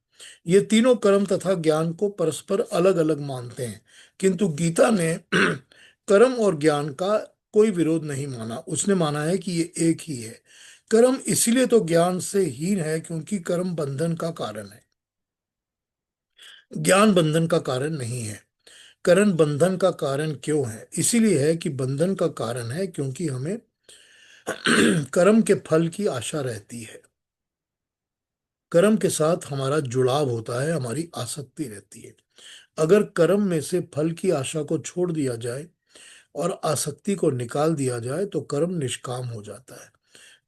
ये तीनों कर्म तथा ज्ञान को परस्पर अलग अलग मानते हैं, किंतु गीता ने कर्म और ज्ञान का कोई विरोध नहीं माना। उसने माना है कि ये एक ही है। कर्म इसीलिए तो ज्ञान से हीन है क्योंकि कर्म बंधन का कारण है, ज्ञान बंधन का कारण नहीं है। कर्म बंधन का कारण क्यों है? इसीलिए है कि बंधन का कारण है क्योंकि हमें कर्म के फल की आशा रहती है। कर्म के साथ हमारा जुड़ाव होता है, हमारी आसक्ति रहती है। अगर कर्म में से फल की आशा को छोड़ दिया जाए और आसक्ति को निकाल दिया जाए तो कर्म निष्काम हो जाता है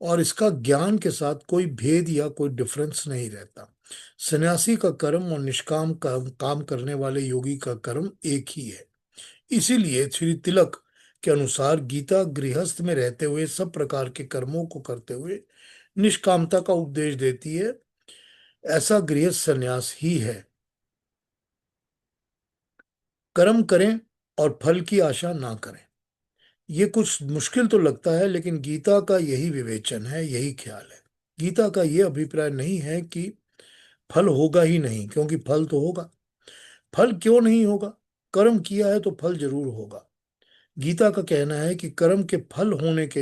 और इसका ज्ञान के साथ कोई भेद या कोई डिफरेंस नहीं रहता। सन्यासी का कर्म और निष्काम काम करने वाले योगी का कर्म एक ही है। इसीलिए श्री तिलक के अनुसार गीता गृहस्थ में रहते हुए सब प्रकार के कर्मों को करते हुए निष्कामता का उपदेश देती है। ऐसा गृहस्थ संन्यास ही है। कर्म करें और फल की आशा ना करें। ये कुछ मुश्किल तो लगता है लेकिन गीता का यही विवेचन है, यही ख्याल है। गीता का यह अभिप्राय नहीं है कि फल होगा ही नहीं, क्योंकि फल तो होगा। फल क्यों नहीं होगा? कर्म किया है तो फल जरूर होगा। गीता का कहना है कि कर्म के फल होने के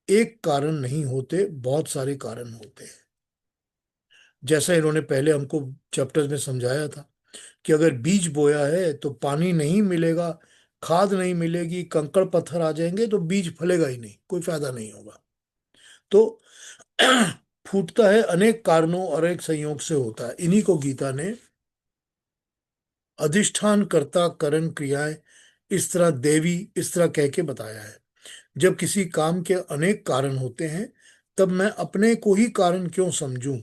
एक कारण नहीं होते, बहुत सारे कारण होते हैं। जैसा इन्होंने पहले हमको चैप्टर में समझाया था कि अगर बीज बोया है तो पानी नहीं मिलेगा, खाद नहीं मिलेगी, कंकड़ पत्थर आ जाएंगे तो बीज फलेगा ही नहीं, कोई फायदा नहीं होगा। तो फूटता है अनेक कारणों और एक संयोग से होता है। इन्हीं को गीता ने अधिष्ठान कर्ता करण क्रियाएं इस तरह देवी इस तरह कह के बताया है। जब किसी काम के अनेक कारण होते हैं तब मैं अपने को ही कारण क्यों समझूं?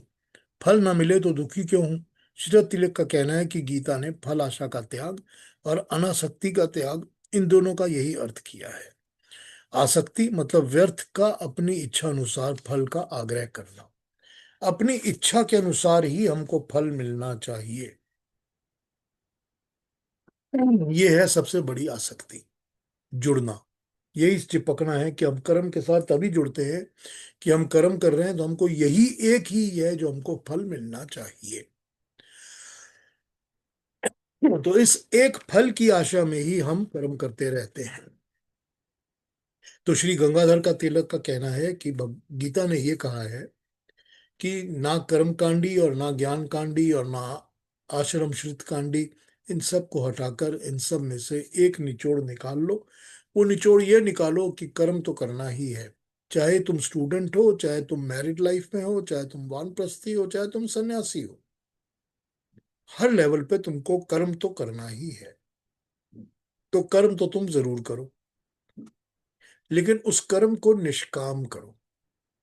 फल न मिले तो दुखी क्यों हूं? श्री तिलक का कहना है कि गीता ने फल आशा का त्याग और अनासक्ति का त्याग, इन दोनों का यही अर्थ किया है। आसक्ति मतलब व्यर्थ का अपनी इच्छा अनुसार फल का आग्रह करना। अपनी इच्छा के अनुसार ही हमको फल मिलना चाहिए। ये है सबसे बड़ी आसक्ति, जुड़ना। यही चिपकना है कि हम कर्म के साथ तभी जुड़ते हैं कि हम कर्म कर रहे हैं तो हमको यही एक ही है जो हमको फल मिलना चाहिए। तो इस एक फल की आशा में ही हम कर्म करते रहते हैं। तो श्री गंगाधर का तिलक का कहना है कि गीता ने ये कहा है कि ना कर्म कांडी और ना ज्ञान कांडी और ना आश्रम श्रित कांडी, इन सब को हटाकर इन सब में से एक निचोड़ निकाल लो। वो निचोड़ ये निकालो कि कर्म तो करना ही है। चाहे तुम स्टूडेंट हो, चाहे तुम मैरिड लाइफ में हो, चाहे तुम वानप्रस्थी हो, चाहे तुम सन्यासी हो, हर लेवल पे तुमको कर्म तो करना ही है। तो कर्म तो तुम जरूर करो, लेकिन उस कर्म को निष्काम करो,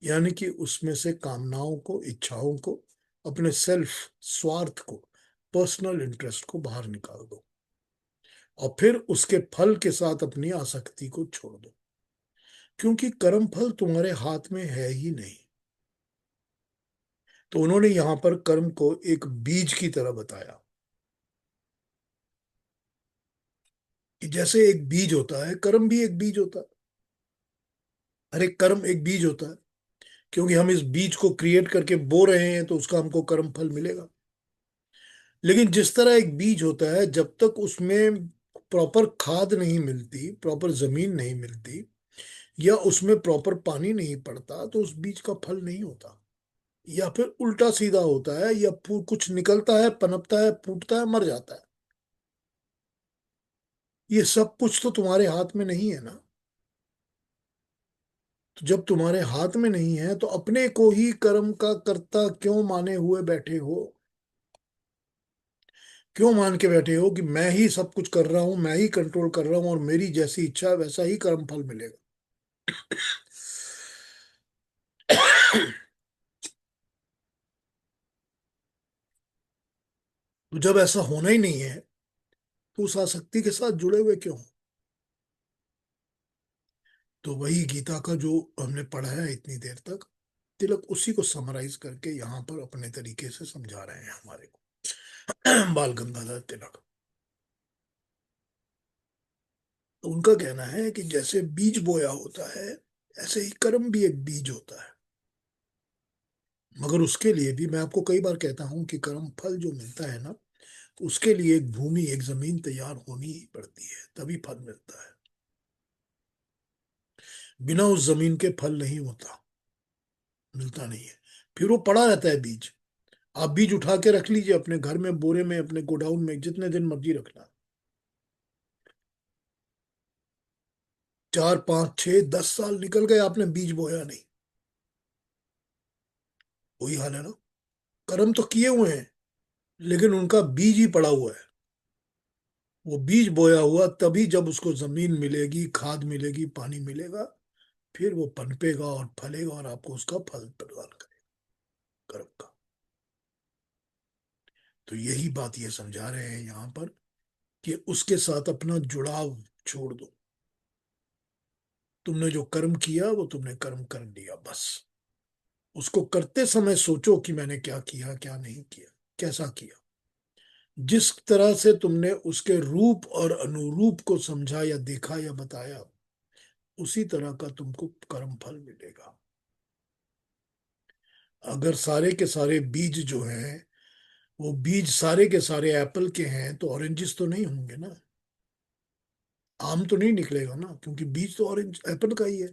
यानी कि उसमें से कामनाओं को, इच्छाओं को, अपने सेल्फ स्वार्थ को, पर्सनल इंटरेस्ट को बाहर निकाल दो और फिर उसके फल के साथ अपनी आसक्ति को छोड़ दो, क्योंकि कर्म फल तुम्हारे हाथ में है ही नहीं। तो उन्होंने यहां पर कर्म को एक बीज की तरह बताया कि जैसे एक बीज होता है, कर्म भी एक बीज होता है। हर एक कर्म एक बीज होता है, क्योंकि हम इस बीज को क्रिएट करके बो रहे हैं तो उसका हमको कर्म फल मिलेगा। लेकिन जिस तरह एक बीज होता है, जब तक उसमें प्रॉपर खाद नहीं मिलती, प्रॉपर जमीन नहीं मिलती या उसमें प्रॉपर पानी नहीं पड़ता तो उस बीज का फल नहीं होता, या फिर उल्टा सीधा होता है, या कुछ निकलता है, पनपता है, फूटता है, मर जाता है। ये सब कुछ तो तुम्हारे हाथ में नहीं है ना। तो जब तुम्हारे हाथ में नहीं है तो अपने को ही कर्म का कर्ता क्यों माने हुए बैठे हो? क्यों मान के बैठे हो कि मैं ही सब कुछ कर रहा हूं, मैं ही कंट्रोल कर रहा हूं और मेरी जैसी इच्छा है वैसा ही कर्म फल मिलेगा? तो जब ऐसा होना ही नहीं है तो उस आसक्ति के साथ जुड़े हुए क्यों हो? तो वही गीता का जो हमने पढ़ा है इतनी देर तक, तिलक उसी को समराइज करके यहाँ पर अपने तरीके से समझा रहे हैं हमारे को। बाल गंगाधर तिलक। तो उनका कहना है कि जैसे बीज बोया होता है ऐसे ही कर्म भी एक बीज होता है, मगर उसके लिए भी मैं आपको कई बार कहता हूं कि कर्म फल जो मिलता है ना, उसके लिए एक भूमि, एक जमीन तैयार होनी ही पड़ती है, तभी फल मिलता है। बिना उस जमीन के फल नहीं होता, मिलता नहीं है। फिर वो पड़ा रहता है बीज। आप बीज उठा के रख लीजिए अपने घर में, बोरे में, अपने गोडाउन में, जितने दिन मर्जी रखना, 4 5 6 10 साल निकल गए, आपने बीज बोया नहीं। वही हाल है ना, कर्म तो किए हुए हैं लेकिन उनका बीज ही पड़ा हुआ है। वो बीज बोया हुआ तभी जब उसको जमीन मिलेगी, खाद मिलेगी, पानी मिलेगा, फिर वो पनपेगा और फलेगा और आपको उसका फल प्रदान करेगा, कर्म का। तो यही बात ये समझा रहे हैं यहाँ पर कि उसके साथ अपना जुड़ाव छोड़ दो। तुमने जो कर्म किया वो तुमने कर्म कर लिया, बस उसको करते समय सोचो कि मैंने क्या किया, क्या नहीं किया, कैसा किया। जिस तरह से तुमने उसके रूप और अनुरूप को समझा या देखा या बताया, उसी तरह का तुमको कर्म फल मिलेगा। अगर सारे के सारे बीज जो हैं, वो बीज सारे के सारे एप्पल के हैं, तो ऑरेंजेस तो नहीं होंगे ना, आम तो नहीं निकलेगा ना, क्योंकि बीज तो ऑरेंज एप्पल का ही है।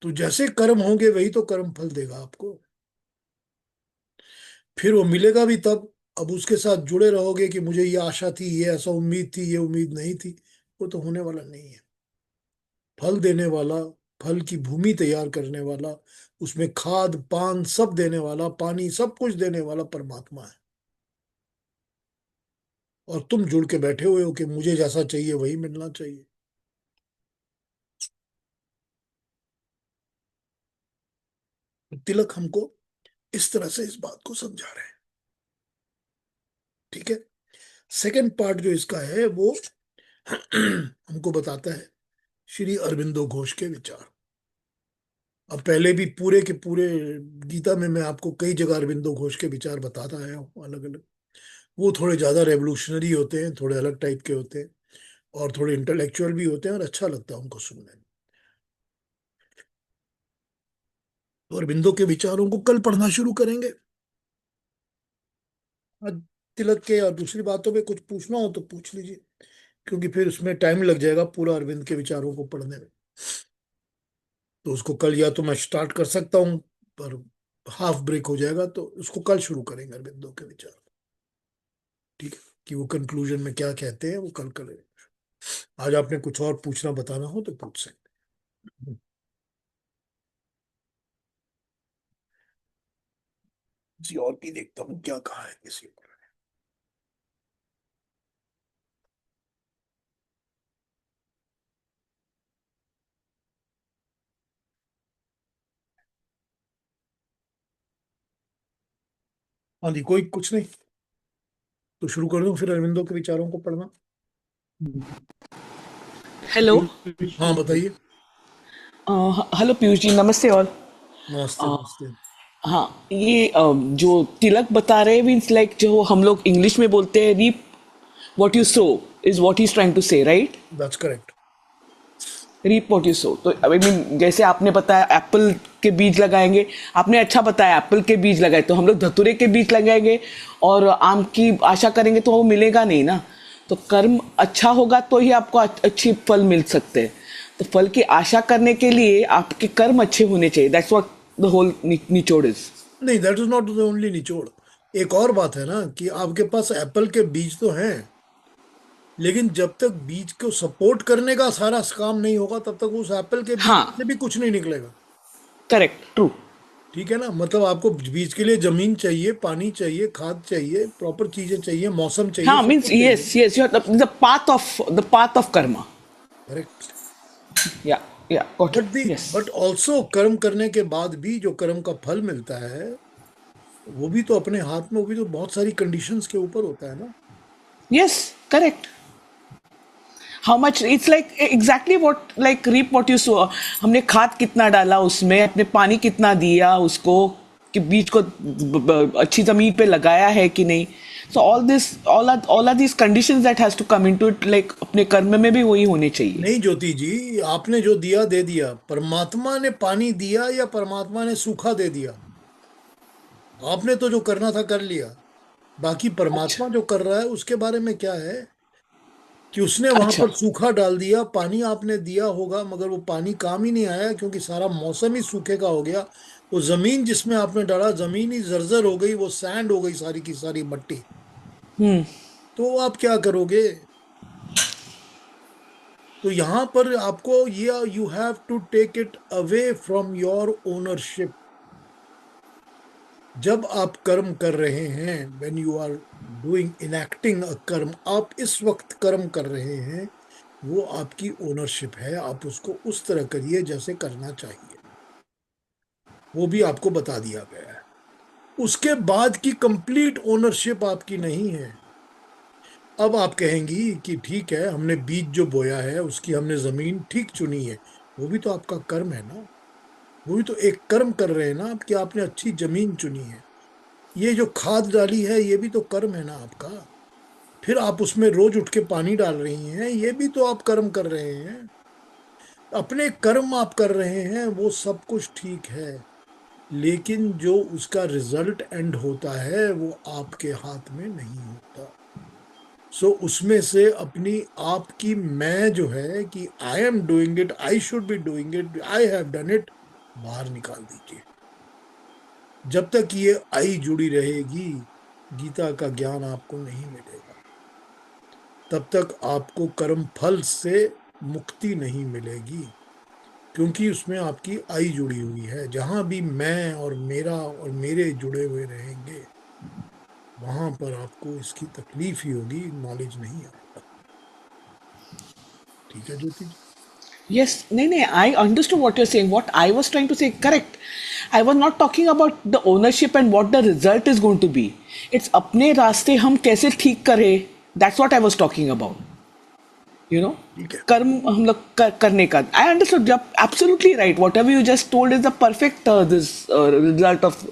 तो जैसे कर्म होंगे वही तो कर्म फल देगा आपको। फिर वो मिलेगा भी तब, अब उसके साथ जुड़े रहोगे कि मुझे ये आशा थी, ये ऐसा उम्मीद थी, ये उम्मीद नहीं थी, वो तो होने वाला नहीं है। फल देने वाला, फल की भूमि तैयार करने वाला, उसमें खाद पान सब देने वाला, पानी सब कुछ देने वाला परमात्मा है। और तुम जुड़ के बैठे हुए हो कि मुझे जैसा चाहिए वही मिलना चाहिए। तिलक हमको इस तरह से इस बात को समझा रहे हैं। ठीक है। सेकंड पार्ट जो इसका है वो हमको बताता है श्री अरविंदो घोष के विचार। अब पहले भी पूरे के पूरे गीता में मैं आपको कई जगह अरविंदो घोष के विचार बताता आया हूँ अलग अलग। वो थोड़े ज्यादा रेवोल्यूशनरी होते हैं, थोड़े अलग टाइप के होते हैं, और थोड़े इंटेलेक्चुअल भी होते हैं, और अच्छा लगता है उनको सुनने में। तो अरविंदो के विचारों को कल पढ़ना शुरू करेंगे। आज तिलक के और दूसरी बातों पे कुछ पूछना हो तो पूछ लीजिए, क्योंकि फिर उसमें टाइम लग जाएगा पूरा अरविंद के विचारों को पढ़ने में। तो उसको कल या तो मैं स्टार्ट कर सकता हूँ, पर हाफ ब्रेक हो जाएगा, तो उसको कल शुरू करेंगे अरविंदो के विचार। ठीक है, कि वो कंक्लूजन में क्या कहते हैं वो कल करेंगे। आज आपने कुछ और पूछना बताना हो तो पूछ सकते हैं। जी, और भी देखता हूँ क्या कहा है किसी ने। हाँ जी, कोई कुछ नहीं, तो शुरू कर दूं फिर अरविंदो के विचारों को पढ़ना। हेलो। हाँ बताइए। हेलो पीयूष जी, नमस्ते ऑल। नमस्ते नमस्ते। हाँ, ये जो तिलक बता रहे हैं मीन्स लाइक जो हम लोग इंग्लिश में बोलते हैं reap what you sow is what he is trying to say, right? That's correct. Reap what you sow. तो आई मीन जैसे आपने बताया एप्पल के बीज लगाएंगे, आपने अच्छा बताया एप्पल के बीज लगाए, तो हम लोग धतूरे के बीज लगाएंगे और आम की आशा करेंगे तो वो मिलेगा नहीं ना। तो कर्म अच्छा होगा तो ही आपको अच्छी फल मिल सकते हैं। तो फल की आशा करने के लिए आपके कर्म अच्छे होने चाहिए। दैट्स व्हाट द होल निचोड़ इज। नहीं, that is not the only निचोड़। एक और बात है ना कि आपके पास एप्पल के बीज तो हैं, लेकिन जब तक बीज को सपोर्ट करने का सारा काम नहीं होगा तब तक उस एप्पल के बीज हाँ, से भी कुछ नहीं निकलेगा। Correct, true. ठीक है ना, मतलब आपको बीज के लिए जमीन चाहिए, पानी चाहिए, खाद चाहिए, प्रॉपर चीजें चाहिए, मौसम चाहिए, हाँ, सब मीन्स कुछ चाहिए। Yes yes, the path of Karma. Correct. या या got but it, the yes. But also कर्म करने के बाद भी जो कर्म का फल मिलता है वो भी तो अपने हाथ में, वो भी तो बहुत सारी कंडीशंस के ऊपर होता है ना। Yes, correct. How much, it's like exactly what, like reap what you sow. हमने खाद कितना डाला उसमें, अपने पानी कितना दिया उसको, कि बीज को अच्छी जमीन पे लगाया है कि नहीं। So all are these conditions that has to come into it, like अपने कर्म में भी वही होने चाहिए। नहीं ज्योति जी, आपने जो दिया दे दिया, परमात्मा ने पानी दिया या परमात्मा ने सूखा दे दिया? आपने तो जो करना था कर लिया, बाकी अच्छा परमात्मा जो कर रहा है उसके बारे में क्या है कि उसने वहां अच्छा पर सूखा डाल दिया, पानी आपने दिया होगा मगर वो पानी काम ही नहीं आया क्योंकि सारा मौसम ही सूखे का हो गया। वो जमीन जिसमें आपने डाला, जमीन ही जर्जर हो गई, वो सैंड हो गई, सारी की सारी मट्टी। तो आप क्या करोगे? तो यहां पर आपको ये, you have to take it away from your ownership. जब आप कर्म कर रहे हैं, when you are doing enacting a karma, आप इस वक्त कर्म कर रहे हैं, वो आपकी ओनरशिप है। आप उसको उस तरह करिए जैसे करना चाहिए, वो भी आपको बता दिया गया है। उसके बाद की कंप्लीट ओनरशिप आपकी नहीं है। अब आप कहेंगी कि ठीक है, हमने बीज जो बोया है उसकी हमने जमीन ठीक चुनी है, वो भी तो आपका कर्म है ना। वो भी तो एक कर्म कर रहे हैं ना आप, कि आपने अच्छी जमीन चुनी है। ये जो खाद डाली है ये भी तो कर्म है ना आपका। फिर आप उसमें रोज उठ के पानी डाल रही हैं, ये भी तो आप कर्म कर रहे हैं। अपने कर्म आप कर रहे हैं, वो सब कुछ ठीक है, लेकिन जो उसका रिजल्ट एंड होता है वो आपके हाथ में नहीं होता। सो उसमें से अपनी आपकी मैं जो है कि I am doing it, I should be doing it, I have done it, बाहर निकाल दीजिए। जब तक ये आई जुड़ी रहेगी, गीता का ज्ञान आपको नहीं मिलेगा। तब तक आपको कर्म फल से मुक्ति नहीं मिलेगी, क्योंकि उसमें आपकी आई जुड़ी हुई है। जहां भी मैं और मेरा और मेरे जुड़े हुए रहेंगे, वहां पर आपको इसकी तकलीफ ही होगी, नॉलेज नहीं आएगा। ठीक है ज्योति जी? Yes, no, no, I understood what you're saying. What I was trying to say, correct. I was not talking about the ownership and what the result is going to be. It's अपने रास्ते हम कैसे ठीक करें. That's what I was talking about. You know, ठीक है। कर्म हम लोग करने का. I understood. Absolutely right. Whatever you just told is the perfect this result of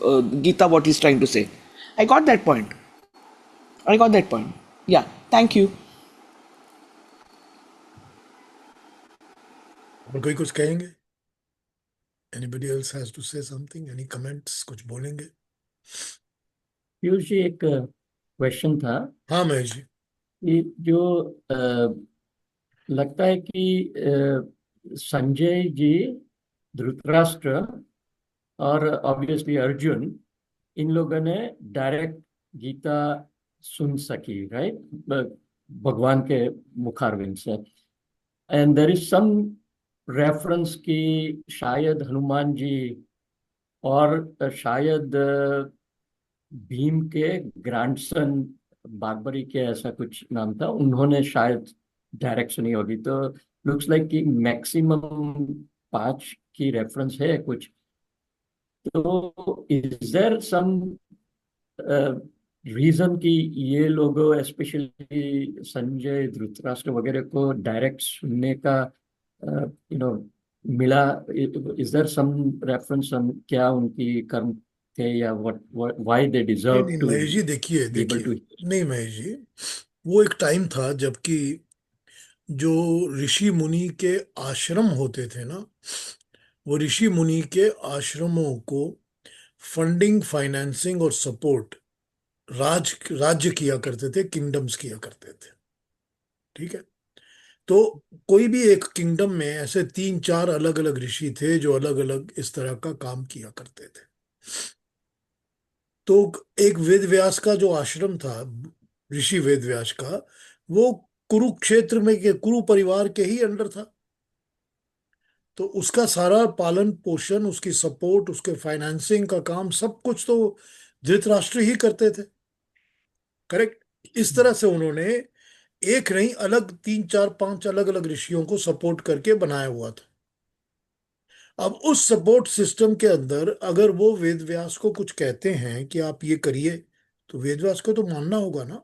Gita. What he's trying to say. I got that point. I got that point. Yeah. Thank you. और कोई कुछ कहेंगे? Anybody else has to say something, any comments, कुछ बोलेंगे? पीयूष जी, एक question था हाँ महेश जी। कि जो लगता है कि संजय जी, धृतराष्ट्र और ऑब्वियसली अर्जुन, इन लोगों ने डायरेक्ट गीता सुन सकी, राइट, भगवान के मुखारविंद से। And there is some reference कि शायद हनुमान जी और शायद भीम के ग्रैंडसन बारबरी के, ऐसा कुछ नाम था, उन्होंने शायद डायरेक्ट सुनी होगी। तो लुक्स लाइक कि मैक्सिमम 5 की रेफरेंस है कुछ। तो इज देयर सम रीजन कि ये लोग स्पेशली संजय, धृतराष्ट्र वगैरह को डायरेक्ट सुनने का यू नो मिला? इज देयर सम रेफरेंस, क्या उनकी कर्म थे, या व्हाट, व्हाई दे नहीं डिजर्व नहीं टू महेश जी, देखिए बी एबल देखिए, टू? नहीं महेश जी, वो एक टाइम था जबकि जो ऋषि मुनि के आश्रम होते थे ना, वो ऋषि मुनि के आश्रमों को फंडिंग, फाइनेंसिंग और सपोर्ट राज्य किया करते थे, किंगडम्स किया करते थे। ठीक है। तो कोई भी एक किंगडम में ऐसे 3-4 अलग अलग ऋषि थे जो अलग अलग इस तरह का काम किया करते थे। तो एक वेद व्यास का जो आश्रम था, ऋषि वेद व्यास का, वो कुरुक्षेत्र में के कुरु परिवार के ही अंडर था। तो उसका सारा पालन पोषण, उसकी सपोर्ट, उसके फाइनेंसिंग का काम, सब कुछ तो धृतराष्ट्र ही करते थे। करेक्ट। इस तरह से उन्होंने एक नहीं, अलग 3 4 5 अलग अलग ऋषियों को सपोर्ट करके बनाया हुआ था। अब उस सपोर्ट सिस्टम के अंदर अगर वो वेद व्यास को कुछ कहते हैं कि आप ये करिए, तो वेद व्यास को तो मानना होगा ना,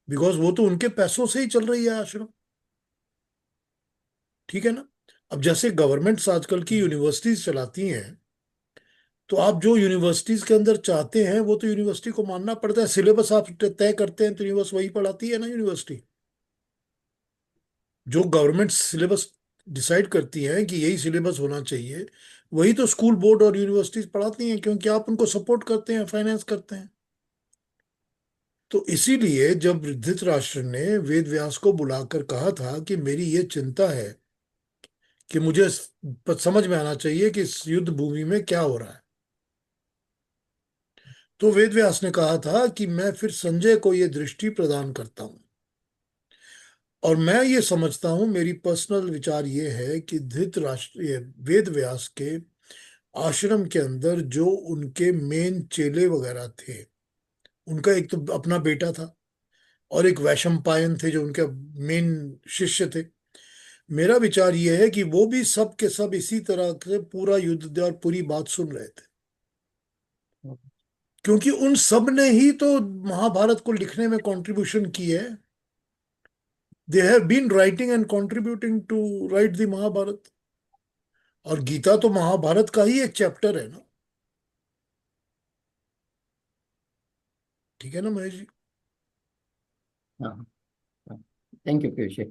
बिकॉज वो तो उनके पैसों से ही चल रही है आश्रम। ठीक है ना। अब जैसे गवर्नमेंट्स आजकल की यूनिवर्सिटीज चलाती हैं, तो आप जो यूनिवर्सिटीज के अंदर चाहते हैं वो तो यूनिवर्सिटी को मानना पड़ता है। सिलेबस आप तय करते हैं तो यूनिवर्सिटी वही पढ़ाती है ना। यूनिवर्सिटी जो गवर्नमेंट सिलेबस डिसाइड करती है कि यही सिलेबस होना चाहिए, वही तो स्कूल बोर्ड और यूनिवर्सिटीज पढ़ाती हैं, क्योंकि आप उनको सपोर्ट करते हैं, फाइनेंस करते हैं। तो इसीलिए जब धृतराष्ट्र ने वेद व्यास को बुलाकर कहा था कि मेरी ये चिंता है कि मुझे समझ में आना चाहिए कि इस युद्ध भूमि में क्या हो रहा है, तो वेद व्यास ने कहा था कि मैं फिर संजय को ये दृष्टि प्रदान करता हूं। और मैं ये समझता हूं, मेरी पर्सनल विचार ये है कि धृतराष्ट्र, ये वेद व्यास के आश्रम के अंदर जो उनके मेन चेले वगैरह थे, उनका एक तो अपना बेटा था और एक वैशंपायन थे जो उनके मेन शिष्य थे। मेरा विचार यह है कि वो भी सब के सब इसी तरह से पूरा युद्ध और पूरी बात सुन रहे थे, क्योंकि उन सब ने ही तो महाभारत को लिखने में कंट्रीब्यूशन की है। They have been writing and contributing to write the Mahabharat. और गीता तो महाभारत का ही एक चैप्टर है ना। ठीक है ना महेश जी। हाँ, थैंक यू पीयूष जी।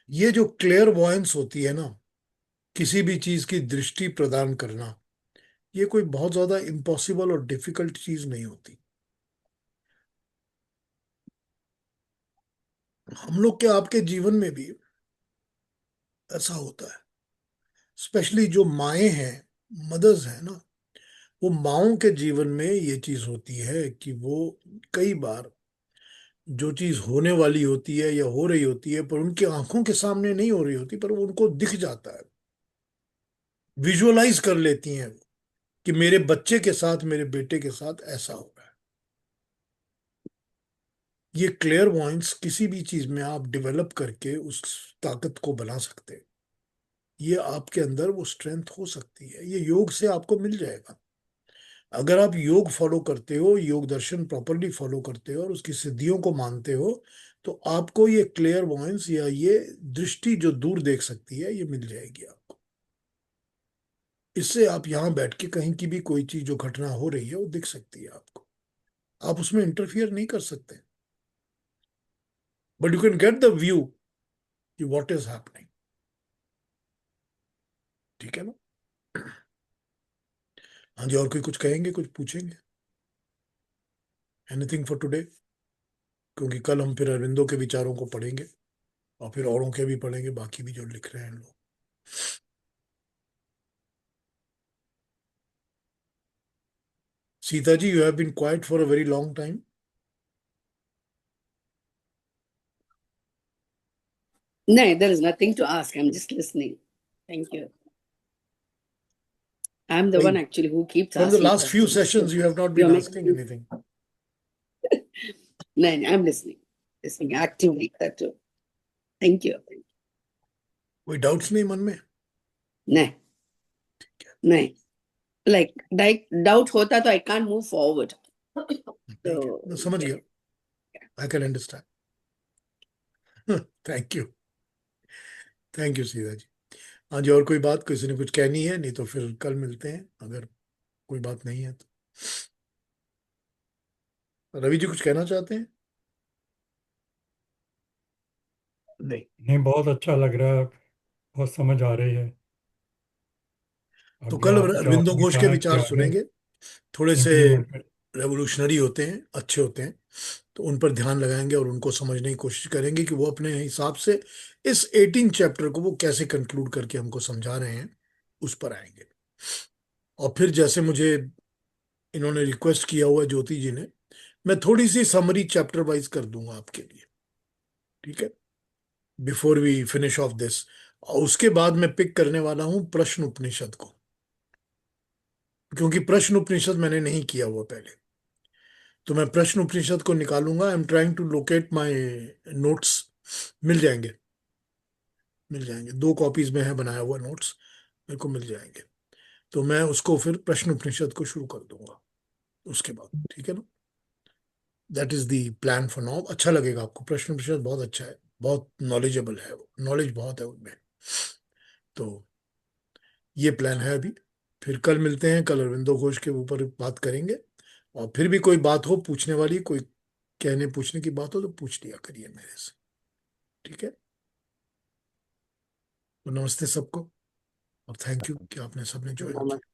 ये जो क्लियर वॉयंस होती है ना, किसी भी चीज की दृष्टि प्रदान करना, ये कोई बहुत ज्यादा इम्पॉसिबल और डिफिकल्ट चीज नहीं होती। हम लोग के आपके जीवन में भी ऐसा होता है। स्पेशली जो माएँ हैं, मदर्स हैं ना, वो माओं के जीवन में ये चीज होती है कि वो कई बार जो चीज होने वाली होती है या हो रही होती है, पर उनकी आंखों के सामने नहीं हो रही होती, पर वो उनको दिख जाता है, विजुअलाइज कर लेती हैं कि मेरे बच्चे के साथ, मेरे बेटे के साथ ऐसा हो रहा है। ये क्लियर वॉइंस किसी भी चीज में आप डेवलप करके उस ताकत को बना सकते हैं। ये आपके अंदर वो स्ट्रेंथ हो सकती है, ये योग से आपको मिल जाएगा। अगर आप योग फॉलो करते हो, योग दर्शन प्रॉपरली फॉलो करते हो और उसकी सिद्धियों को मानते हो, तो आपको ये क्लियर वॉइंस या ये दृष्टि जो दूर देख सकती है, ये मिल जाएगी आपको। इससे आप यहां बैठ के कहीं की भी कोई चीज जो घटना हो रही है वो दिख सकती है आपको। आप उसमें इंटरफियर नहीं कर सकते, but you can get the view कि व्हाट इज हैपनिंग। ठीक है ना। हाँ जी, और कोई कुछ कहेंगे, कुछ पूछेंगे? Anything for today? क्योंकि कल हम फिर अरविंदो के विचारों को पढ़ेंगे और फिर औरों के भी पढ़ेंगे, बाकी भी जो लिख रहे हैं लोग। Sita ji, you have been quite for a very long time. No, there is nothing to ask. I'm just listening. Thank you. I'm the one actually who keeps From the asking last few questions. sessions, you have not been You're asking making- anything. No, I'm listening actively. That's all. Thank you. कोई doubts नहीं मन में? No, no. Like doubt होता तो I can't move forward. मैं समझ गया। I can understand. Thank you, thank you Sita ji. हाँ जी, और कोई बात किसी ने कुछ कहनी है? नहीं तो फिर कल मिलते हैं, अगर कोई बात नहीं है तो। रवि जी कुछ कहना चाहते हैं? नहीं। नहीं, बहुत अच्छा लग रहा है, बहुत समझ आ रही है। तो अभी कल आप जो अरविंदो आपने घोष के कहा कि विचार आगे सुनेंगे, थोड़े से इम्प्लीमेंट कर। रेवोल्यूशनरी होते हैं, अच्छे होते हैं, तो उन पर ध्यान लगाएंगे और उनको समझने की कोशिश करेंगे कि वो अपने हिसाब से इस 18 चैप्टर को वो कैसे कंक्लूड करके हमको समझा रहे हैं, उस पर आएंगे। और फिर जैसे मुझे इन्होंने रिक्वेस्ट किया हुआ ज्योति जी ने, मैं थोड़ी सी समरी चैप्टर वाइज कर दूंगा आपके लिए। ठीक है, before we finish off this. और उसके बाद मैं पिक करने वाला हूं प्रश्न उपनिषद को, क्योंकि प्रश्न उपनिषद मैंने नहीं किया हुआ पहले। तो मैं प्रश्न उपनिषद को निकालूंगा। I am trying to locate my notes. मिल जाएंगे, मिल जाएंगे, 2 कॉपीज में है बनाया हुआ नोट्स, मेरे को मिल जाएंगे। तो मैं उसको फिर प्रश्न उपनिषद को शुरू कर दूंगा उसके बाद, ठीक है ना। That is the plan for now. अच्छा लगेगा आपको, प्रश्न उपनिषद बहुत अच्छा है, बहुत नॉलेजेबल है, नॉलेज बहुत है उनमें। तो ये प्लान है अभी। फिर कल मिलते हैं, कल अरविंदो घोष के ऊपर बात करेंगे। और फिर भी कोई बात हो पूछने वाली, कोई कहने पूछने की बात हो तो पूछ लिया करिए मेरे से, ठीक है। तो नमस्ते सबको, और थैंक यू कि आपने सबने ज्वाइन किया।